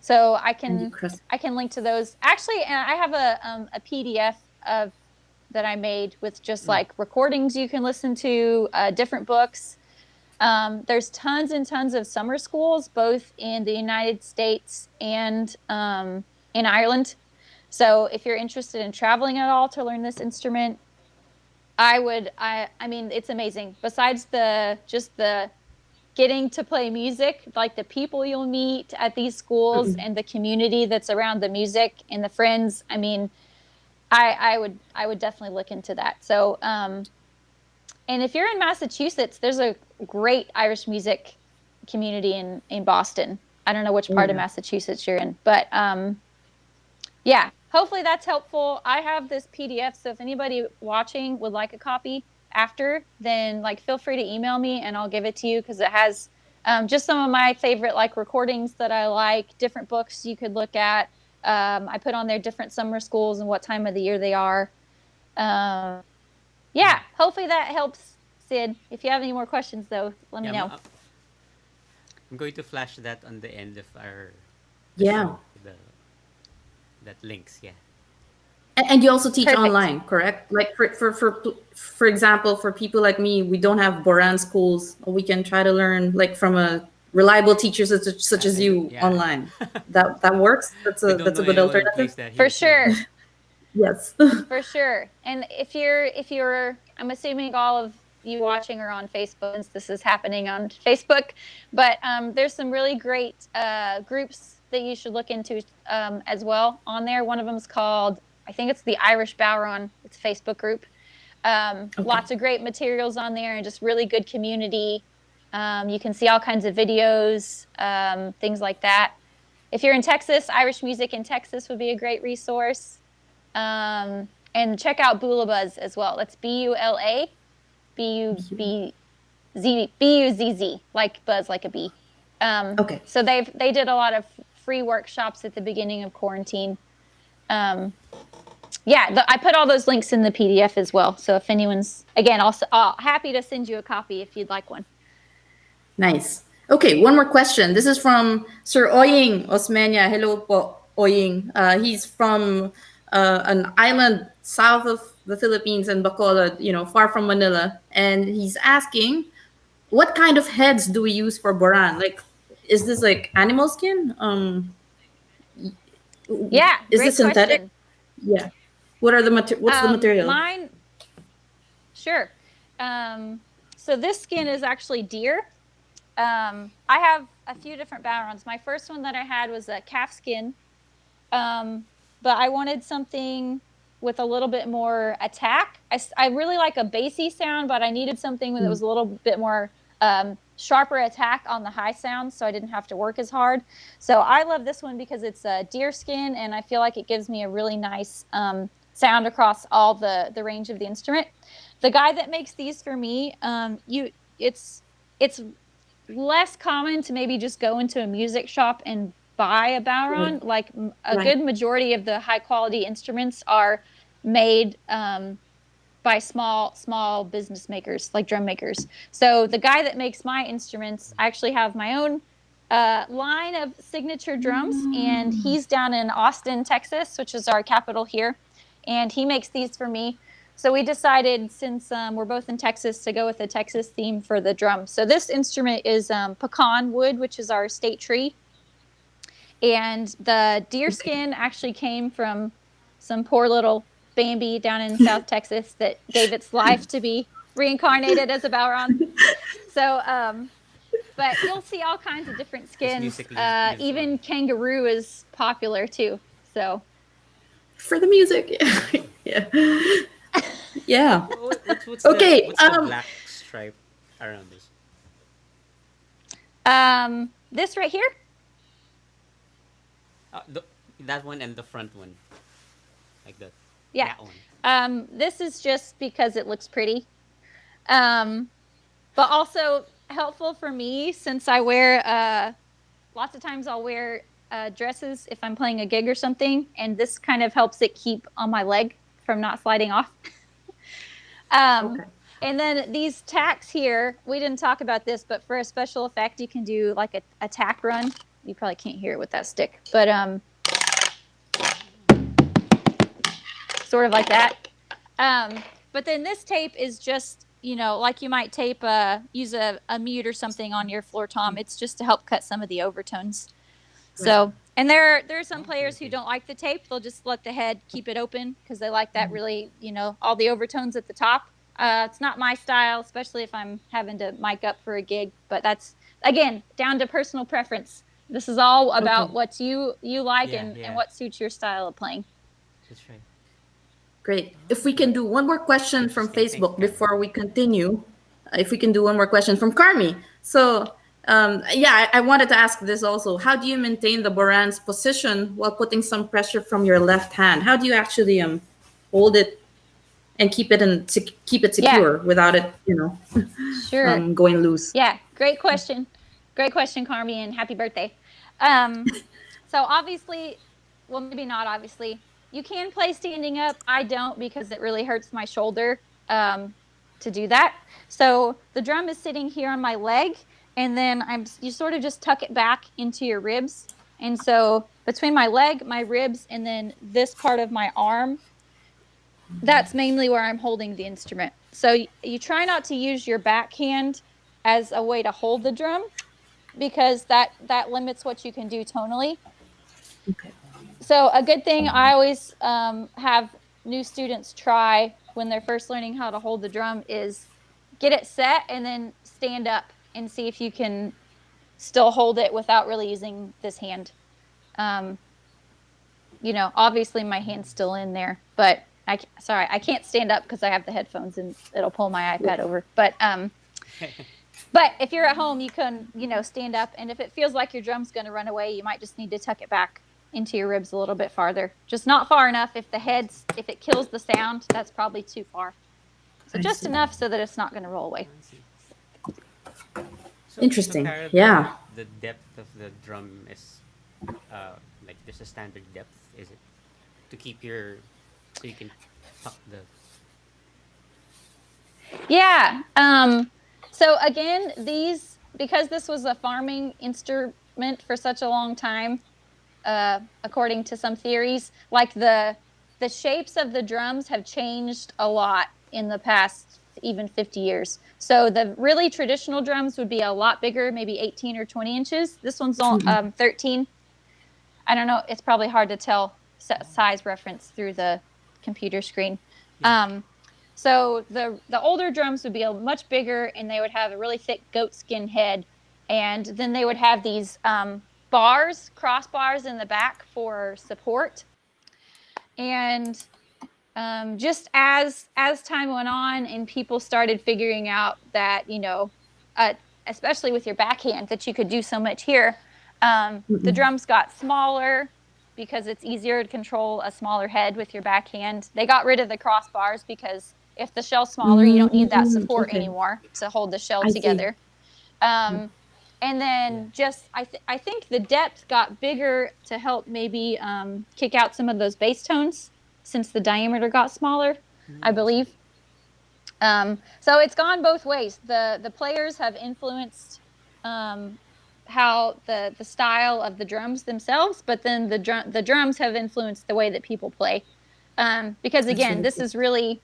So Andy Crust. I can link to those. Actually, I have a PDF of that I made with just Mm. like recordings you can listen to, different books. There's tons and tons of summer schools, both in the United States and in Ireland. So if you're interested in traveling at all to learn this instrument, I mean, it's amazing. Besides the getting to play music, like the people you'll meet at these schools Mm-mm. and the community that's around the music and the friends. I mean, I would definitely look into that. So, and if you're in Massachusetts, there's a great Irish music community in Boston. I don't know which Oh part of yeah. Massachusetts you're in, but yeah, hopefully that's helpful. I have this PDF, so if anybody watching would like a copy after, then like feel free to email me and I'll give it to you because it has just some of my favorite like recordings that I like, different books you could look at. I put on there different summer schools and what time of the year they are. Um, Mm. yeah, hopefully that helps, Sid. If you have any more questions, though, let me Yeah, know. I'm going to flash that on the end of our the Yeah. show. The that links. Yeah. And you also teach Perfect. online, correct? Like for example, for people like me, we don't have Boran schools. We can try to learn like from a reliable teacher such as you Yeah. online. That works. We don't That's know a good anyone who alternative. plays that For here too. sure. Yes. For sure. And if you're I'm assuming all of you watching are on Facebook since this is happening on Facebook, but there's some really great groups that you should look into as well on there. One of them is called, I think it's the Irish Bowron. It's a Facebook group. Okay. Lots of great materials on there and just really good community. You can see all kinds of videos, things like that. If you're in Texas, Irish Music in Texas would be a great resource. And check out Bulabuzz as well. That's Bula Buzzz, like buzz, like a bee. Okay. So they did a lot of free workshops at the beginning of quarantine. Yeah, I put all those links in the PDF as well. So if anyone's again, also happy to send you a copy if you'd like one. Nice. Okay, one more question. This is from Sir Oying Osmania. Hello po, Oying. He's from an island south of the Philippines and Bacolod, far from Manila. And he's asking, what kind of heads do we use for Boran? Like, is this like animal skin? Yeah, Is this great synthetic? question. Yeah. What's the material? Mine, sure. So this skin is actually deer. I have a few different Balrons. My first one that I had was a calf skin, but I wanted something with a little bit more attack. I really like a bassy sound, but I needed something that was a little bit more sharper attack on the high sounds, so I didn't have to work as hard. So I love this one because it's a deer skin, and I feel like it gives me a really nice sound across all the range of the instrument. The guy that makes these for me, it's less common to maybe just go into a music shop and buy a Balron. Right. Like a good majority of the high quality instruments are made by small business makers, like drum makers. So the guy that makes my instruments, I actually have my own line of signature drums, and he's down in Austin, Texas, which is our capital here, and he makes these for me. So we decided, since we're both in Texas, to go with a Texas theme for the drum. So this instrument is pecan wood, which is our state tree. And the deer skin actually came from some poor little Bambi down in South Texas that gave its life to be reincarnated as a Balron. So, but you'll see all kinds of different skins. Even kangaroo is popular too. So for the music, yeah. Yeah. What's Okay, what's the black stripe around this? This right here. That one and the front one, like that. Yeah. That one. This is just because it looks pretty, but also helpful for me since I wear. Lots of times I'll wear dresses if I'm playing a gig or something, and this kind of helps it keep on my leg from not sliding off. Okay. And then these tacks here, we didn't talk about this, but for a special effect, you can do like a tack run. You probably can't hear it with that stick, but sort of like that. But then this tape is just, like you might tape, use a mute or something on your floor tom. It's just to help cut some of the overtones. So, and there are some players who don't like the tape. They'll just let the head keep it open because they like that really, all the overtones at the top. It's not my style, especially if I'm having to mic up for a gig. But that's, again, down to personal preference. This is all about what you like and what suits your style of playing. That's right. Great. If we can do one more question from Facebook before we continue. If we can do one more question from Carmi. So, I wanted to ask this also. How do you maintain the Boran's position while putting some pressure from your left hand? How do you actually hold it and keep it secure without it, sure, going loose? Yeah, great question. Great question, Carmi, and happy birthday. So obviously, well, maybe not obviously. You can play standing up. I don't because it really hurts my shoulder to do that. So the drum is sitting here on my leg, and then you sort of just tuck it back into your ribs. And so between my leg, my ribs, and then this part of my arm, that's mainly where I'm holding the instrument. So you try not to use your backhand as a way to hold the drum because that limits what you can do tonally. Okay. So a good thing I always have new students try when they're first learning how to hold the drum is get it set and then stand up and see if you can still hold it without really using this hand. Obviously my hand's still in there, but I can't stand up because I have the headphones and it'll pull my iPad over. But if you're at home, you can, stand up, and if it feels like your drum's going to run away, you might just need to tuck it back into your ribs a little bit farther. Just not far enough. If it kills the sound, that's probably too far. So just enough so that it's not going to roll away. So, interesting. So Cara, yeah. The depth of the drum is like there's a standard depth, is it? To keep so you can tuck the. Yeah. So again, because this was a farming instrument for such a long time, according to some theories, like the shapes of the drums have changed a lot in the past even 50 years. So the really traditional drums would be a lot bigger, maybe 18 or 20 inches. This one's 13. I don't know. It's probably hard to tell size reference through the computer screen. So the older drums would be much bigger, and they would have a really thick goatskin head, and then they would have these crossbars in the back for support. And just as time went on and people started figuring out that, especially with your backhand, that you could do so much here, the drums got smaller because it's easier to control a smaller head with your backhand. They got rid of the crossbars because if the shell's smaller, you don't need that support anymore to hold the shell together. And then I think the depth got bigger to help maybe kick out some of those bass tones since the diameter got smaller, I believe. So it's gone both ways. The players have influenced how the style of the drums themselves, but then the drums have influenced the way that people play. Because again, this is really,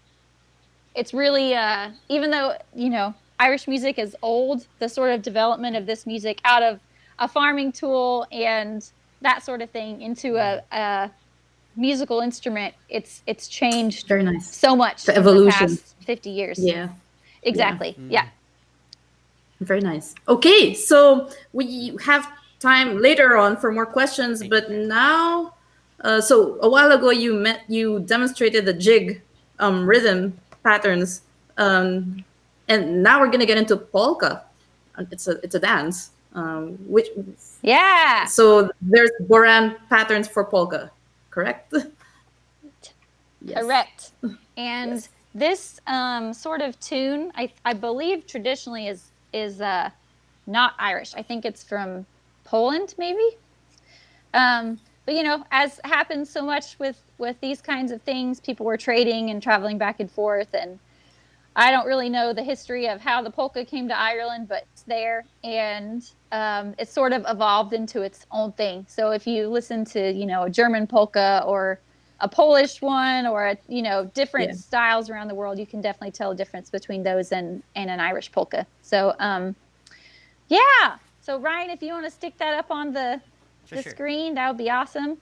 it's really, even though, Irish music is old, the sort of development of this music out of a farming tool and that sort of thing into a musical instrument, it's changed Very nice. so much The in evolution. the past 50 years. Yeah. Exactly. Yeah. Very nice. Okay, so we have time later on for more questions, but now, so a while ago you demonstrated the jig rhythm patterns, and now we're gonna get into polka. It's a dance. Which So there's Boran patterns for polka, correct? Yes. Correct. And this sort of tune, I believe traditionally is not Irish. I think it's from Poland, maybe. But as happens so much with these kinds of things, people were trading and traveling back and forth, and I don't really know the history of how the polka came to Ireland, but it's there, and it's sort of evolved into its own thing. So if you listen to, a German polka or a Polish one or, different styles around the world, you can definitely tell a difference between those and an Irish polka. So, So Ryan, if you want to stick that up on the screen, that would be awesome.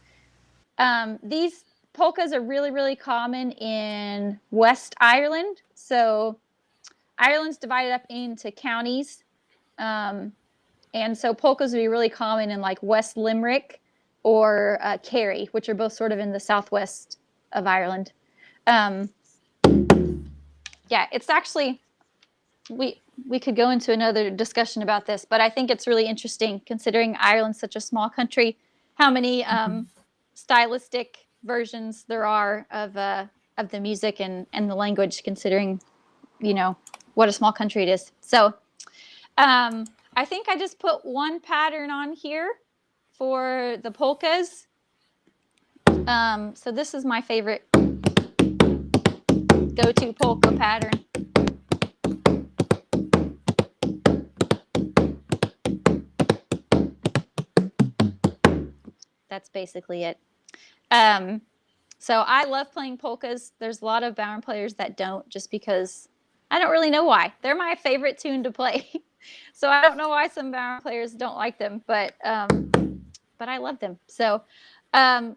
These polkas are really, really common in West Ireland. So Ireland's divided up into counties. And so polkas would be really common in like West Limerick or Kerry, which are both sort of in the southwest of Ireland. It's actually, we could go into another discussion about this, but I think it's really interesting considering Ireland's such a small country, how many stylistic versions there are of the music and the language, considering, what a small country it is. So I think I just put one pattern on here for the polkas. So this is my favorite go-to polka pattern. That's basically it. So I love playing polkas. There's a lot of Bowern players that don't, just because I don't really know why. They're my favorite tune to play. So I don't know why some Bowern players don't like them, but I love them. So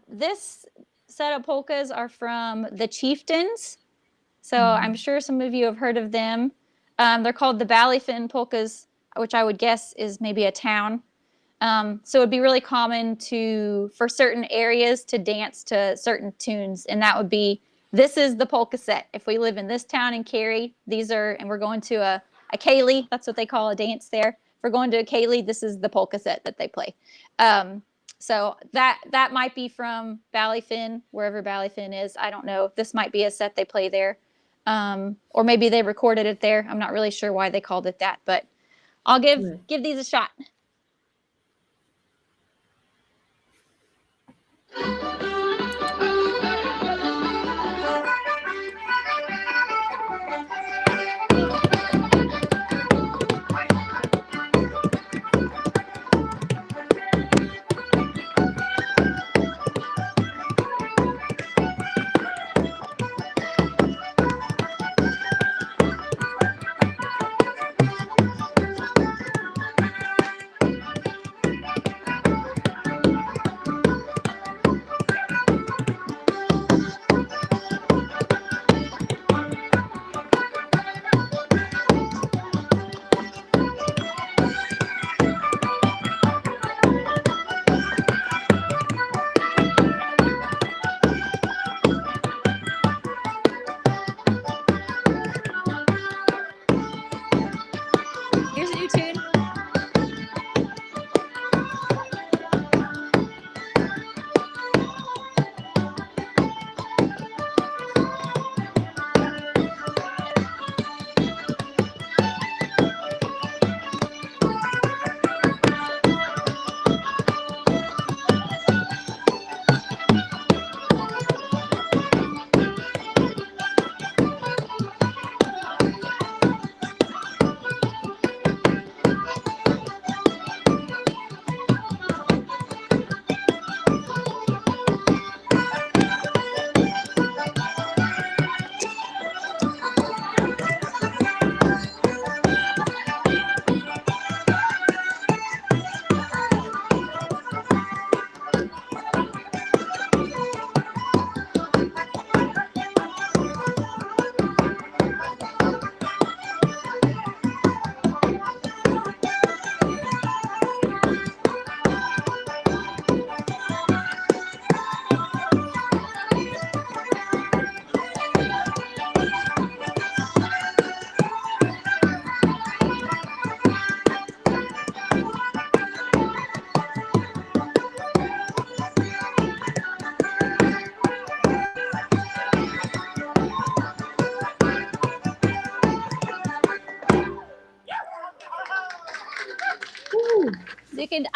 this set of polkas are from the Chieftains. So I'm sure some of you have heard of them. They're called the Ballyfin polkas, which I would guess is maybe a town. So it'd be really common for certain areas to dance to certain tunes, and that would be, this is the polka set. If we live in this town in Kerry, and we're going to a Cayley, that's what they call a dance there. If we're going to a Cayley, this is the polka set that they play. So that might be from Ballyfin, wherever Ballyfin is. I don't know. This might be a set they play there. Or maybe they recorded it there. I'm not really sure why they called it that, but I'll give these a shot.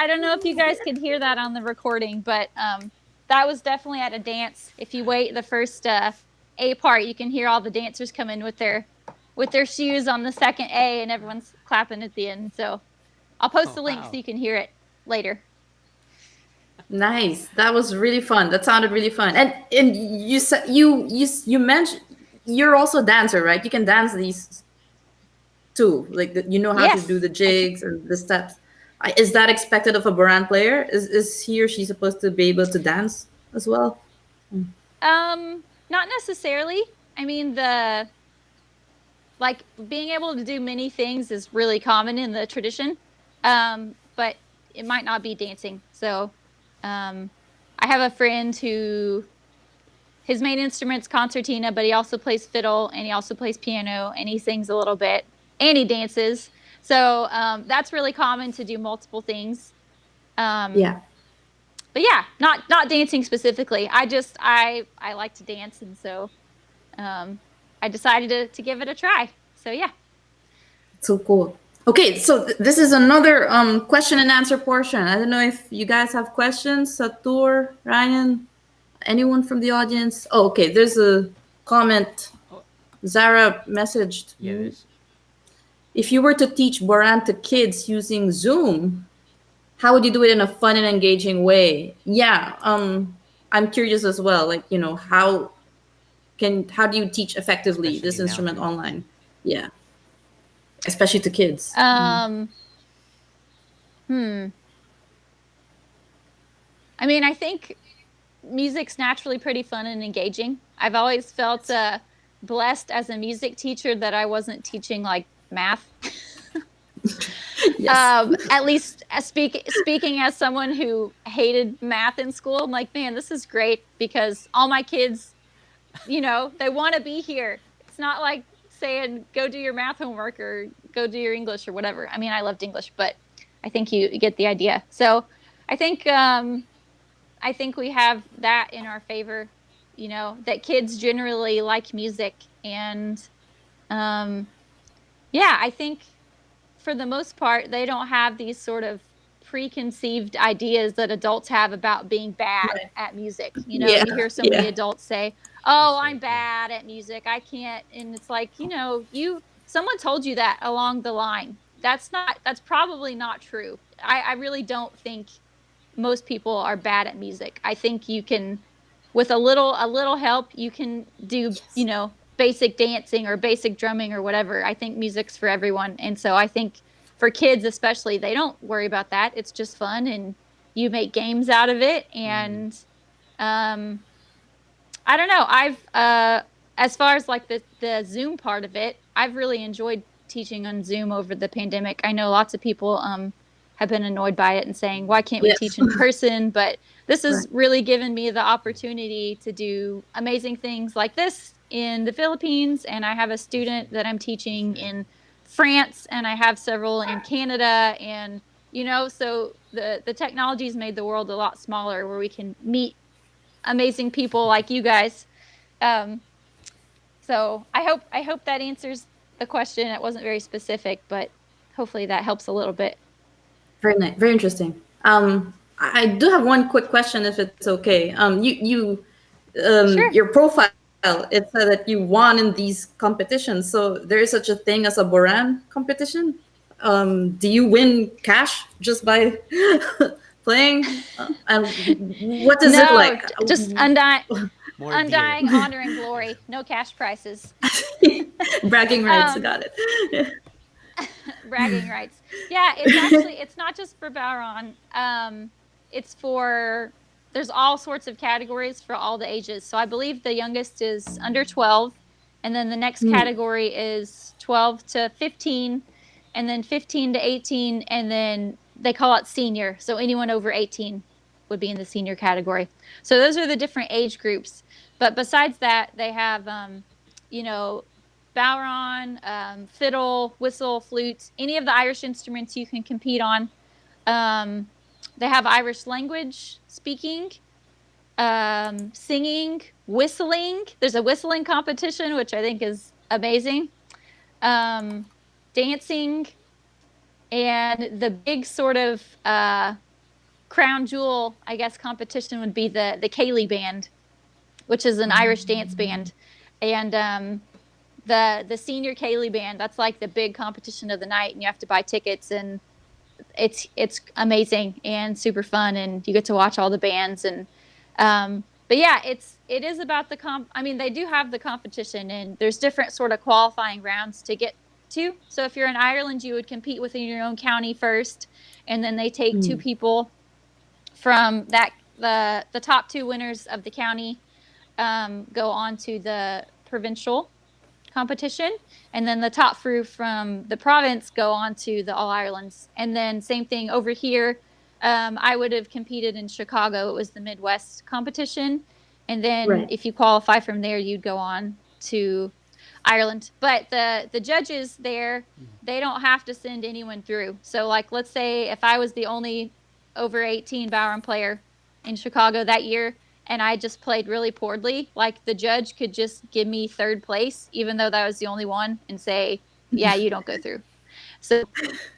I don't know if you guys could hear that on the recording, but that was definitely at a dance. If you wait the first A part, you can hear all the dancers come in with their shoes on the second A, and everyone's clapping at the end. So I'll post the link so you can hear it later. Nice. That was really fun. That sounded really fun. And you said you mentioned you're also a dancer, right? You can dance these too. Like you know how to Yes, do the jigs and the steps. Is that expected of a Baran player? Is he or she supposed to be able to dance as well? not necessarily. I mean, like being able to do many things is really common in the tradition, but it might not be dancing. So I have a friend who his main instrument's concertina, but he also plays fiddle and he also plays piano and he sings a little bit and he dances. So that's really common to do multiple things. Yeah. But yeah, not dancing specifically. I like to dance, and so I decided to give it a try. So yeah. So cool. Okay, so this is another question and answer portion. I don't know if you guys have questions, Satur, Ryan, anyone from the audience. Oh, okay, there's a comment. Oh, Zara messaged. yes. If you were to teach Boran to kids using Zoom, how would you do it in a fun and engaging way? Yeah, I'm curious as well. Like, you know, how do you teach effectively Especially this instrument nowadays. online? Yeah, especially to kids. I mean, I think music's naturally pretty fun and engaging. I've always felt blessed as a music teacher that I wasn't teaching like math. Yes. At least speaking as someone who hated math in school, I'm like, man, this is great because all my kids, you know, they want to be here. It's not like saying go do your math homework or go do your English or whatever. I mean, I loved English, but I think you get the idea. So I think we have that in our favor, you know, that kids generally like music. And yeah, I think for the most part, they don't have these sort of preconceived ideas that adults have about being bad Right. at music. You know, Yeah. you hear so many Yeah. adults say, "Oh, That's I'm right. Yeah. bad at music. I can't." And it's like, you know, someone told you that along the line. That's probably not true. I really don't think most people are bad at music. I think you can, with a little help, you can do, you know, basic dancing or basic drumming or whatever. I think music's for everyone. And so I think for kids especially, they don't worry about that. It's just fun and you make games out of it. Mm. And I don't know. I've as far as like the Zoom part of it, I've really enjoyed teaching on Zoom over the pandemic. I know lots of people have been annoyed by it and saying, "Why can't we teach Yes. in person?" But this Right. has really given me the opportunity to do amazing things like this in the Philippines, and I have a student that I'm teaching Right. in France, and I have several in Canada, and you know, so the technology's made the world a lot smaller where we can meet amazing people like you guys. Um, so I hope that answers the question. It wasn't very specific, but hopefully that helps a little bit. Very nice. Very interesting. I do have one quick question, if it's okay. Sure. Your profile, it said that you won in these competitions. So there is such a thing as a Boran competition. Do you win cash just by playing? And what is it No, like? just More beer. undying honor and glory. No cash prizes. Bragging rights. Um, Got it. bragging rights. Yeah, it's actually it's not just for Bowron. It's for there's all sorts of categories for all the ages. So I believe the youngest is under 12, and then the next category is 12 to 15, and then 15 to 18, and then they call it senior. So anyone over 18 would be in the senior category. So those are the different age groups. But besides that, they have you know, bowron, fiddle, whistle, flute, any of the Irish instruments you can compete on. They have Irish language speaking, singing, whistling. There's a whistling competition, which I think is amazing. Dancing, and the big sort of crown jewel, I guess, competition would be the Cayley band, which is an Irish dance band, and the senior Cayley band. That's like the big competition of the night, and you have to buy tickets, and it's amazing and super fun, and you get to watch all the bands. And but yeah, it is about the I mean, they do have the competition, and there's different sort of qualifying rounds to get to. So if you're in Ireland, you would compete within your own county first, and then they take two people from that the top two winners of the county go on to the provincial competition, and then the top few from the province go on to the All Irelands. And then same thing over here. I would have competed in Chicago. It was the Midwest competition, and then if you qualify from there, you'd go on to Ireland. But the judges there, they don't have to send anyone through. So like, let's say if I was the only over 18 Bowen player in Chicago that year, and I just played really poorly, like the judge could just give me third place, even though that was the only one, and say, yeah, you don't go through. So,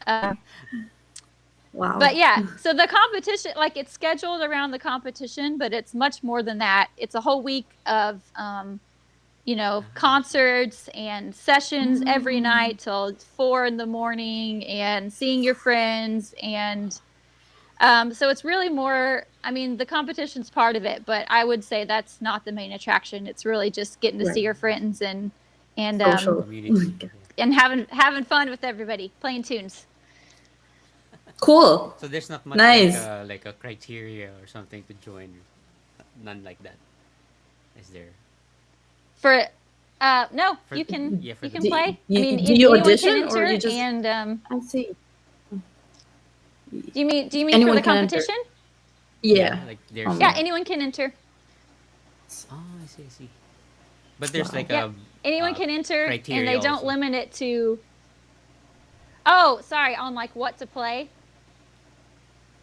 wow. But yeah, so the competition, like it's scheduled around the competition, but it's much more than that. It's a whole week of, concerts and sessions every night till 4 a.m, and seeing your friends. And so it's really more, I mean, the competition's part of it, but I would say that's not the main attraction. It's really just getting to see your friends and Community. and having fun with everybody, playing tunes. Cool. So there's not much Nice. like a criteria or something to join. None like that. Is there? For no, For- you can yeah, for you the- can play. Do I mean, you anyone audition, can or enter, you just? and I see. do you mean Anyone for the can enter. competition? Yeah. Like there's. Yeah, anyone can enter. Oh, I see. But there's Wow. like Yeah, a anyone can enter, and criteria they don't also. limit it to. Oh, sorry, on like what to play.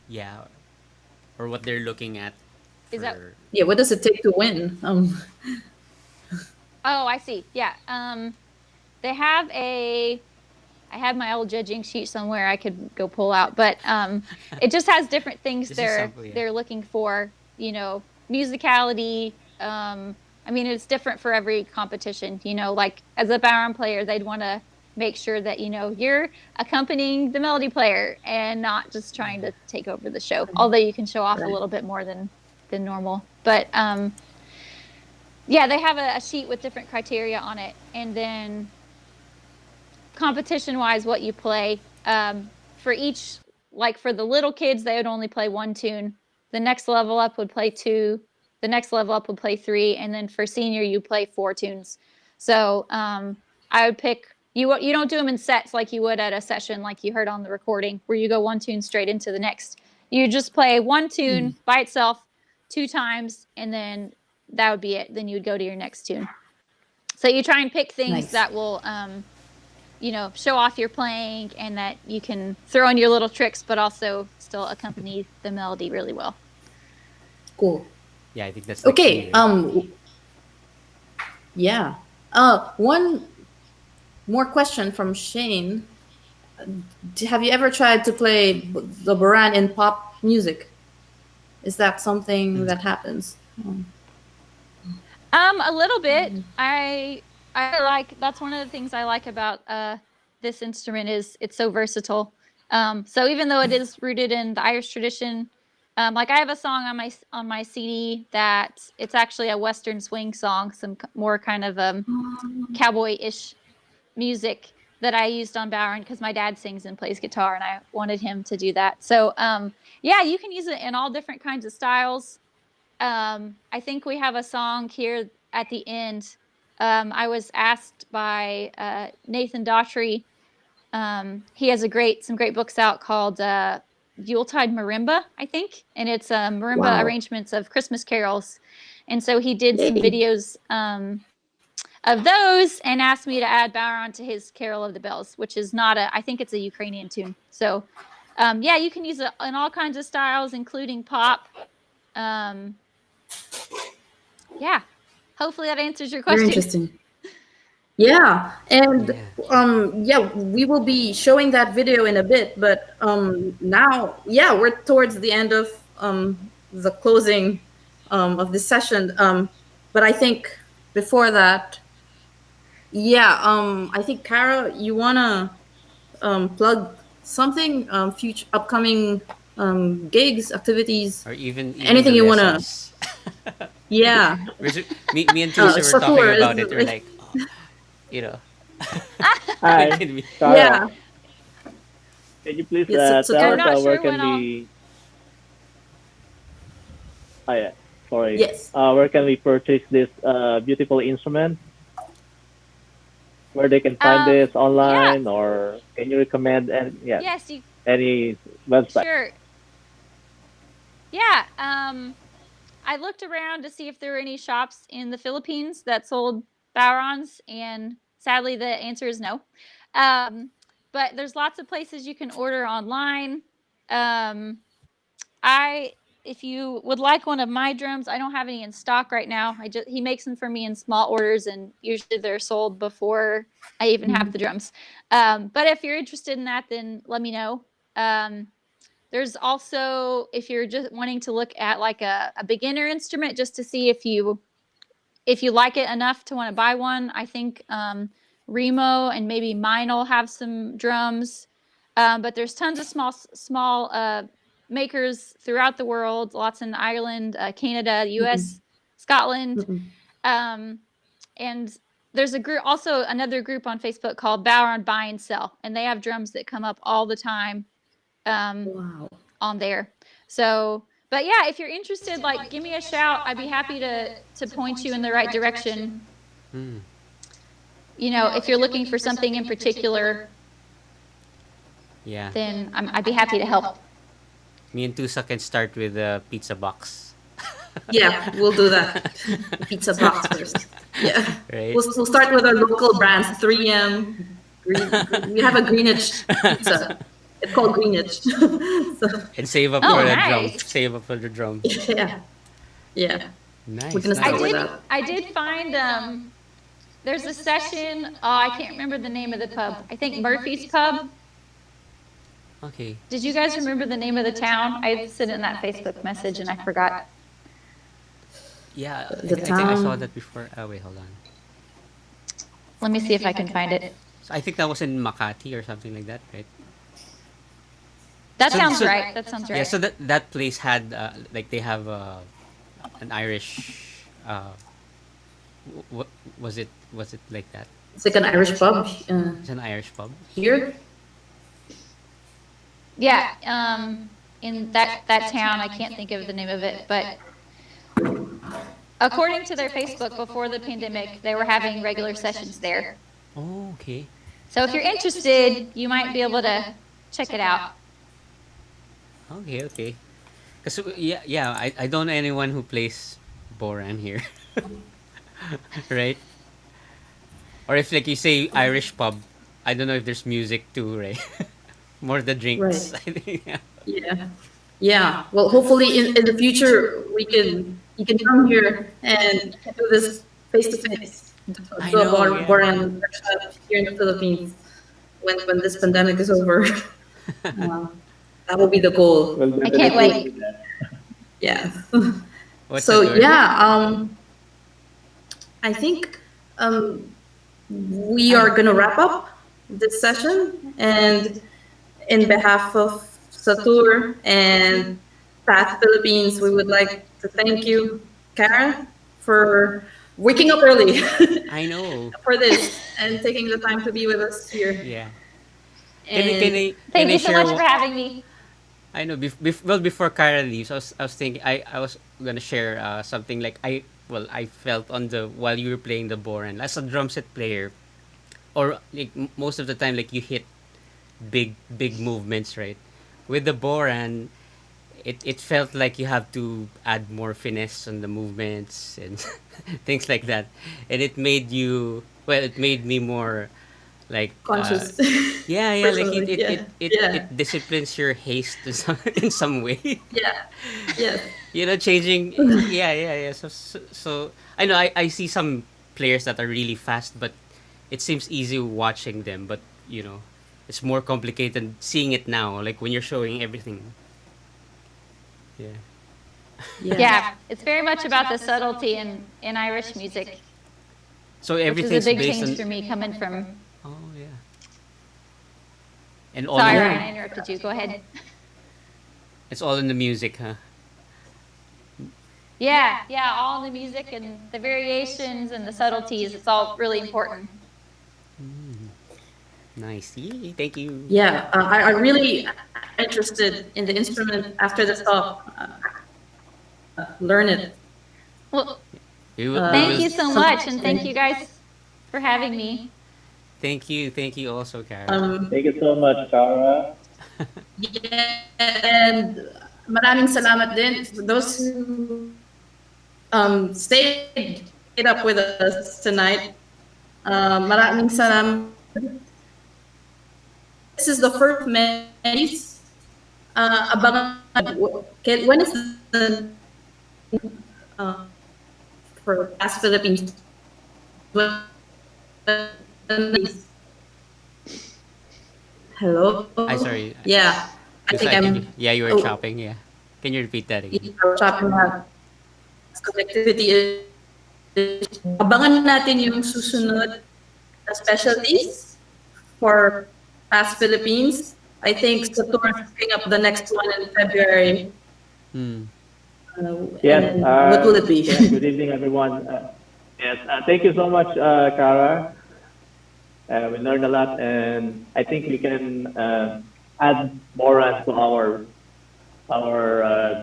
Yeah, or what they're looking at. Is that- for- Yeah. What does it take to win? Oh, I see. Yeah. They have a. I have my old judging sheet somewhere I could go pull out, but it just has different things This is sample, yeah. they're looking for. Musicality. I mean, it's different for every competition. Like as a Bowen player, they'd want to make sure that you're accompanying the melody player and not just trying to take over the show. Although you can show off a little bit more than normal, but yeah, they have a sheet with different criteria on it, and then competition wise, what you play for each, like for the little kids, they would only play one tune. The next level up would play 2. The next level up would play 3, and then for senior, you play 4 tunes. So I would pick. You don't do them in sets like you would at a session, like you heard on the recording, where you go one tune straight into the next. You just play one tune by itself 2 times, and then that would be it. Then you would go to your next tune. So you try and pick things that will, show off your playing, and that you can throw in your little tricks, but also still accompany the melody really well. Cool. Yeah, I think that's the Okay. key, right? Yeah. One more question from Shane. Have you ever tried to play the Baran in pop music? Is that something that happens? A little bit. I like, that's one of the things I like about this instrument is it's so versatile. So even though it is rooted in the Irish tradition, like I have a song on my CD that it's actually a Western swing song, some more kind of cowboy-ish music that I used on Bowen because my dad sings and plays guitar, and I wanted him to do that. So yeah, you can use it in all different kinds of styles. I think we have a song here at the end. I was asked by Nathan Daughtry. He has some great books out called Yuletide Marimba, I think, and it's marimba arrangements of Christmas carols. And so he did some videos of those and asked me to add Bowen to his Carol of the Bells, which is not I think it's a Ukrainian tune. So yeah, you can use it in all kinds of styles, including pop. Yeah, hopefully that answers your question. Very interesting. Yeah, and Yeah. yeah, we will be showing that video in a bit, but now, yeah, we're towards the end of the closing of this session. But I think before that, yeah, I think Cara, you wanna plug something, future upcoming gigs, activities, Or even anything the you wanna, lessons. yeah. Me and Tuesday were talking Satur is about it. We're like, like, oh, you know, when Hi, can we? Cara. yeah, Can you please yeah, tell I'm us Satur, not where sure can when I'll. we? Oh yeah, sorry. yes. Where can we purchase this beautiful instrument? Where they can find this Yeah. online, or can you recommend any? Yeah, Yes. You any website? sure. Yeah. I looked around to see if there were any shops in the Philippines that sold Bowrons, and sadly, the answer is no. Um, but there's lots of places you can order online. Um, I if you would like one of my drums, I don't have any in stock right now. I just he makes them for me in small orders, and usually they're sold before I even have the drums. But if you're interested in that, then let me know. Um, there's also, if you're just wanting to look at like a beginner instrument just to see if you like it enough to want to buy one, I think Remo and maybe mine will have some drums. But there's tons of small makers throughout the world, lots in Ireland, Canada, US, Scotland. Um, and there's a group, also another group on Facebook called Bower Buy and Sell, and they have drums that come up all the time Wow. on there. So, but yeah, if you're interested, like give me a shout. I'd be happy to point you in the right direction. Hmm. If you're looking for something in particular, Yeah. then I'd be happy to help. Me and Tusa can start with a pizza box. Yeah, we'll do that. Pizza box first. Yeah. Right? We'll start with our local brands, 3M. We have a Greenwich pizza. It's called Greenwich. So, And save up Oh, for the drum. nice. Save up for the drum. yeah. Yeah. We're Nice, going to I start with nice. did that. I did find there's a session, I can't remember the name of the pub. I think Murphy's Pub. Okay. Did you guys remember the name of the town? I sent in that Facebook message and I forgot. Yeah, The I think I saw town. that before. Oh, wait, hold on. Let me see if I can find it. So I think that was in Makati or something like that, right? That So, sounds so right. That sounds right. yeah, so that place had like they have an Irish. What was it like that? It's like an Irish pub It's an Irish pub. here. Yeah, in that town, I can't think of the name of it, but according to their Facebook, before the pandemic, they were having regular sessions there. Oh, okay. So if you're interested, you might be able to check it out. Okay, okay. Cause yeah, I don't know anyone who plays Boran here, right? Or if like you say Irish pub, I don't know if there's music too, right? More the drinks, Right. I think. Yeah. Yeah. Yeah. Well, hopefully in the future we can you can come here and do this face to face. I Do a know, yeah. Borean workshop here in the Philippines when this pandemic is over. That will be the goal. We'll I can't definitely wait. do that. Yeah. What's the So tour? yeah, I think we are gonna wrap up this session, and in behalf of Satur and Path Philippines, we would like to thank you, Karen, for waking up early I know. for this and taking the time to be with us here. Yeah. And Can Thank I you so share much for having me. I know. Well, before Cara leaves, I was thinking I was gonna share something like I felt on the while you were playing the boran as a drum set player, or like most of the time like you hit big movements, right? With the boran, it felt like you have to add more finesse on the movements and things like that, and it made me more like conscious, yeah, like personally, yeah, it yeah, disciplines your haste in in some way. yeah, yes, Changing. Yeah. So I know I see some players that are really fast, but it seems easy watching them, but it's more complicated seeing it now. Like when you're showing everything. Yeah. Yeah, it's very much about the subtlety in Irish music, So which is a everything's big based change on. for me coming from. Oh yeah. And all Sorry, in. Ryan, I interrupted you. Go ahead. It's all in the music, huh? Yeah, yeah, all in the music and the variations and the subtleties. It's all really important. Nice. Yay, thank you. Yeah, I really interested in the instrument after this talk. Learn it. Well, We thank will. you so much, and thank you guys for having me. Thank you. Thank you also, Cara. Thank you so much, Cara. yeah, and maraming salamat din for those who stayed up with us tonight. Maraming salamat. This is the first Men's. Abangan. When is the uh, for Past Philippines? Hello. I sorry. Yeah, I Just think like I'm. yeah, you were Oh, chopping. Yeah. Can you repeat that again? chopping out. Connectivity. Abangan natin yung susunod na specialties for Past Philippines. I think Satur is picking up the next one in February. Hmm. Yes. And what will it be? Yes. Good evening, everyone. Yes. Thank you so much, Cara. We learned a lot, and I think we can add more to our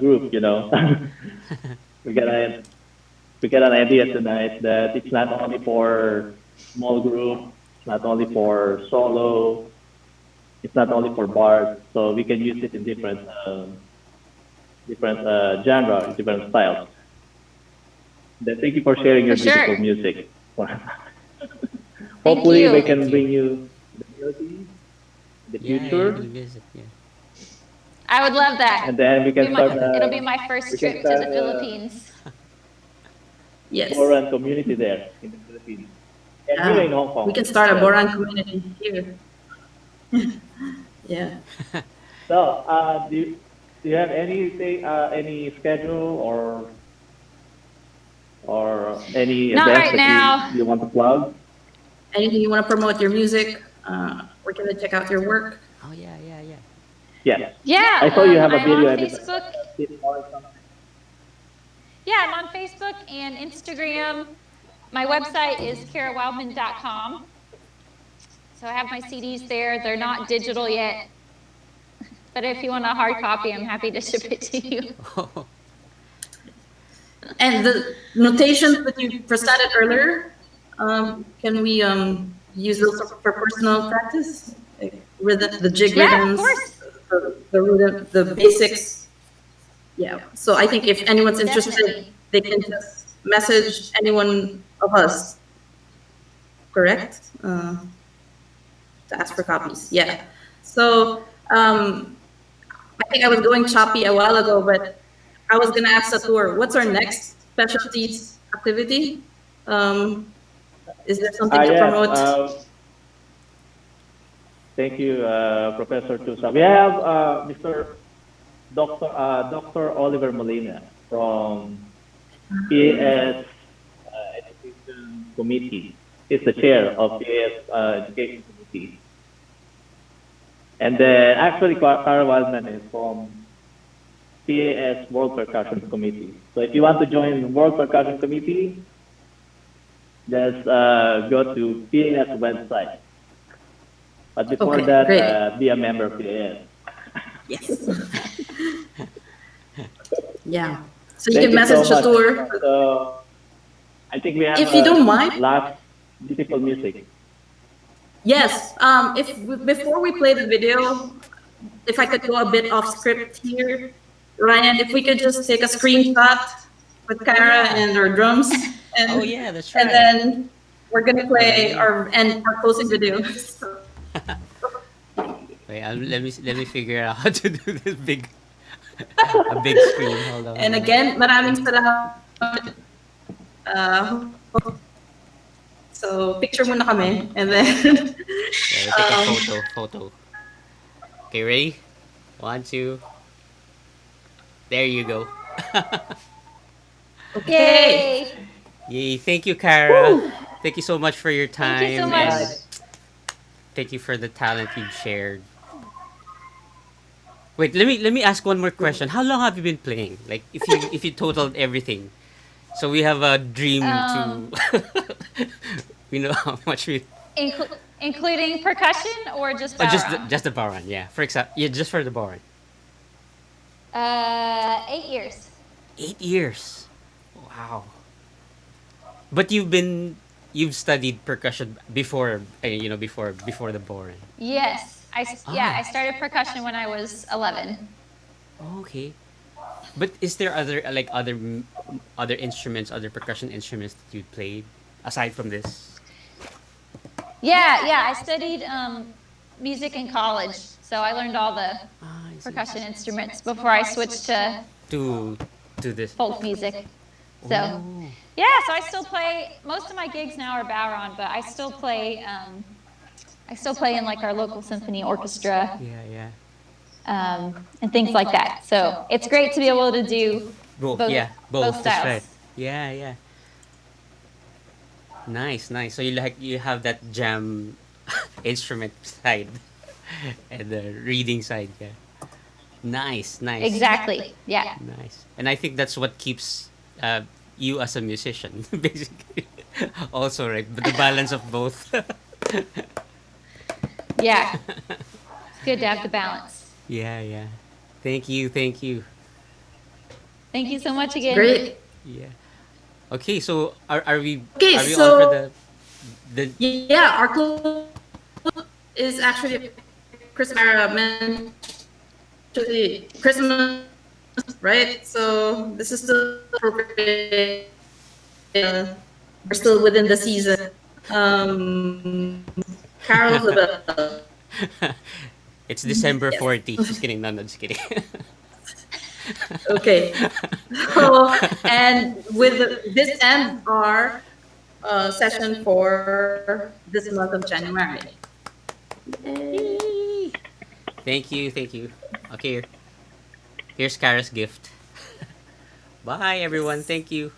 group. we got a we got an idea tonight that it's not only for small group, it's not only for solo, it's not only for bars. So we can use it in different genre, different styles. Then thank you for sharing For your sure. beautiful music. Thank Hopefully, we you. can Thank bring you. you the melody in the Yeah, yeah, future, we'll visit. Yeah. I would love that. and then we can start. It'll be my We first can trip to start the Philippines. Yes. Boran community there in the Philippines, and here in Hong Kong. We can start a as well. Boran community here. Yeah. So, do you have anything, any schedule or any Not events right that now. you want to plug? Anything you want to promote your music? We're gonna check out your work. Oh yeah, yeah, yeah. Yes. Yeah, I saw you have a I'm on video every Facebook. Yeah, I'm on Facebook and Instagram. My website is carawildman.com. So I have my CDs there. They're not digital yet. But if you want a hard copy, I'm happy to ship it to you. And the notations that you presented earlier, can we use those for personal practice? Like rhythm, the jig Yeah, of rhythms, course. the rhythm, the basics. Yeah. So I think if anyone's interested, Definitely. they can just message anyone of us. Correct? To ask for copies. Yeah. So I think I was going choppy a while ago, but I was gonna ask Satur, what's our next specialties activity? Is there something to Yes. promote? Thank you, Professor Tusa. We have Mr. Dr. Oliver Molina from PAS Education Committee. He's the chair of PAS Education Committee. And then actually, Cara Wildman is from PAS World Percussion Committee. So if you want to join the World Percussion Committee, just go to PAS website. But before Okay, that, great. be a member of PAS. Yes. Yeah. So you Thank can you message so much. Satur. So I think we have If you don't mind. last beautiful music. Yes. If before we play the video, if I could go a bit off script here, Ryan, if we could just take a screenshot with Cara and our drums, and Oh yeah, that's and right. then we're gonna play Right. our closing video. Wait, let me figure out how to do this big a big screen. Hold on. And again, maraming salamat. So picture muna kami, and then Yeah, we take a photo. Okay, ready? One, two. There you go. okay. Yay! Yay! Thank you, Cara. Thank you so much for your Thank you so time, much. and thank you for the talent you've shared. Wait, let me ask one more question. How long have you been playing? Like, if you totaled everything, so we have a dream to. Um, We know how much we. including percussion or just Oh, just the, Bowron? just the Boran, yeah. For example, yeah, just for the Boran. 8 years. 8 years. Wow. But you've studied percussion before, before the Boran. Yes. Yeah, Ah, I started percussion when I was 11. okay. But is there other instruments, other percussion instruments that you played aside from this? Yeah, yeah, I studied music in college. So I learned all the Ah, I see. percussion instruments before I switched to To to this. folk music. So, Oh. yeah, so I still play. Most of my gigs now are Bowron, but I still play in like our local symphony orchestra, Yeah, yeah. and things like that. So it's great to be able to do Both, both yeah, both both. That's right. styles. Yeah, yeah. Nice, nice. So you have that jam instrument side and the reading side. Yeah. Nice, nice, Exactly. Yeah. nice. And I think that's what keeps uh, you as a musician, basically. Also, right? But the balance of both. Yeah. It's good to have the balance. Yeah, yeah. Thank you, thank you. Thank you so much again. Great. Yeah. Okay, so Okay, are we on for so the yeah, our close is actually Christmas. Christmas, right? So this is still appropriate. We're still within the season. Carols the Bell. It's December Yes. 40. Just kidding. No, no, just kidding. Okay. So, and this ends our session for this month of January. Yay. Yay. Thank you, thank you. Okay, here's Kara's gift. Bye, everyone. Thank you.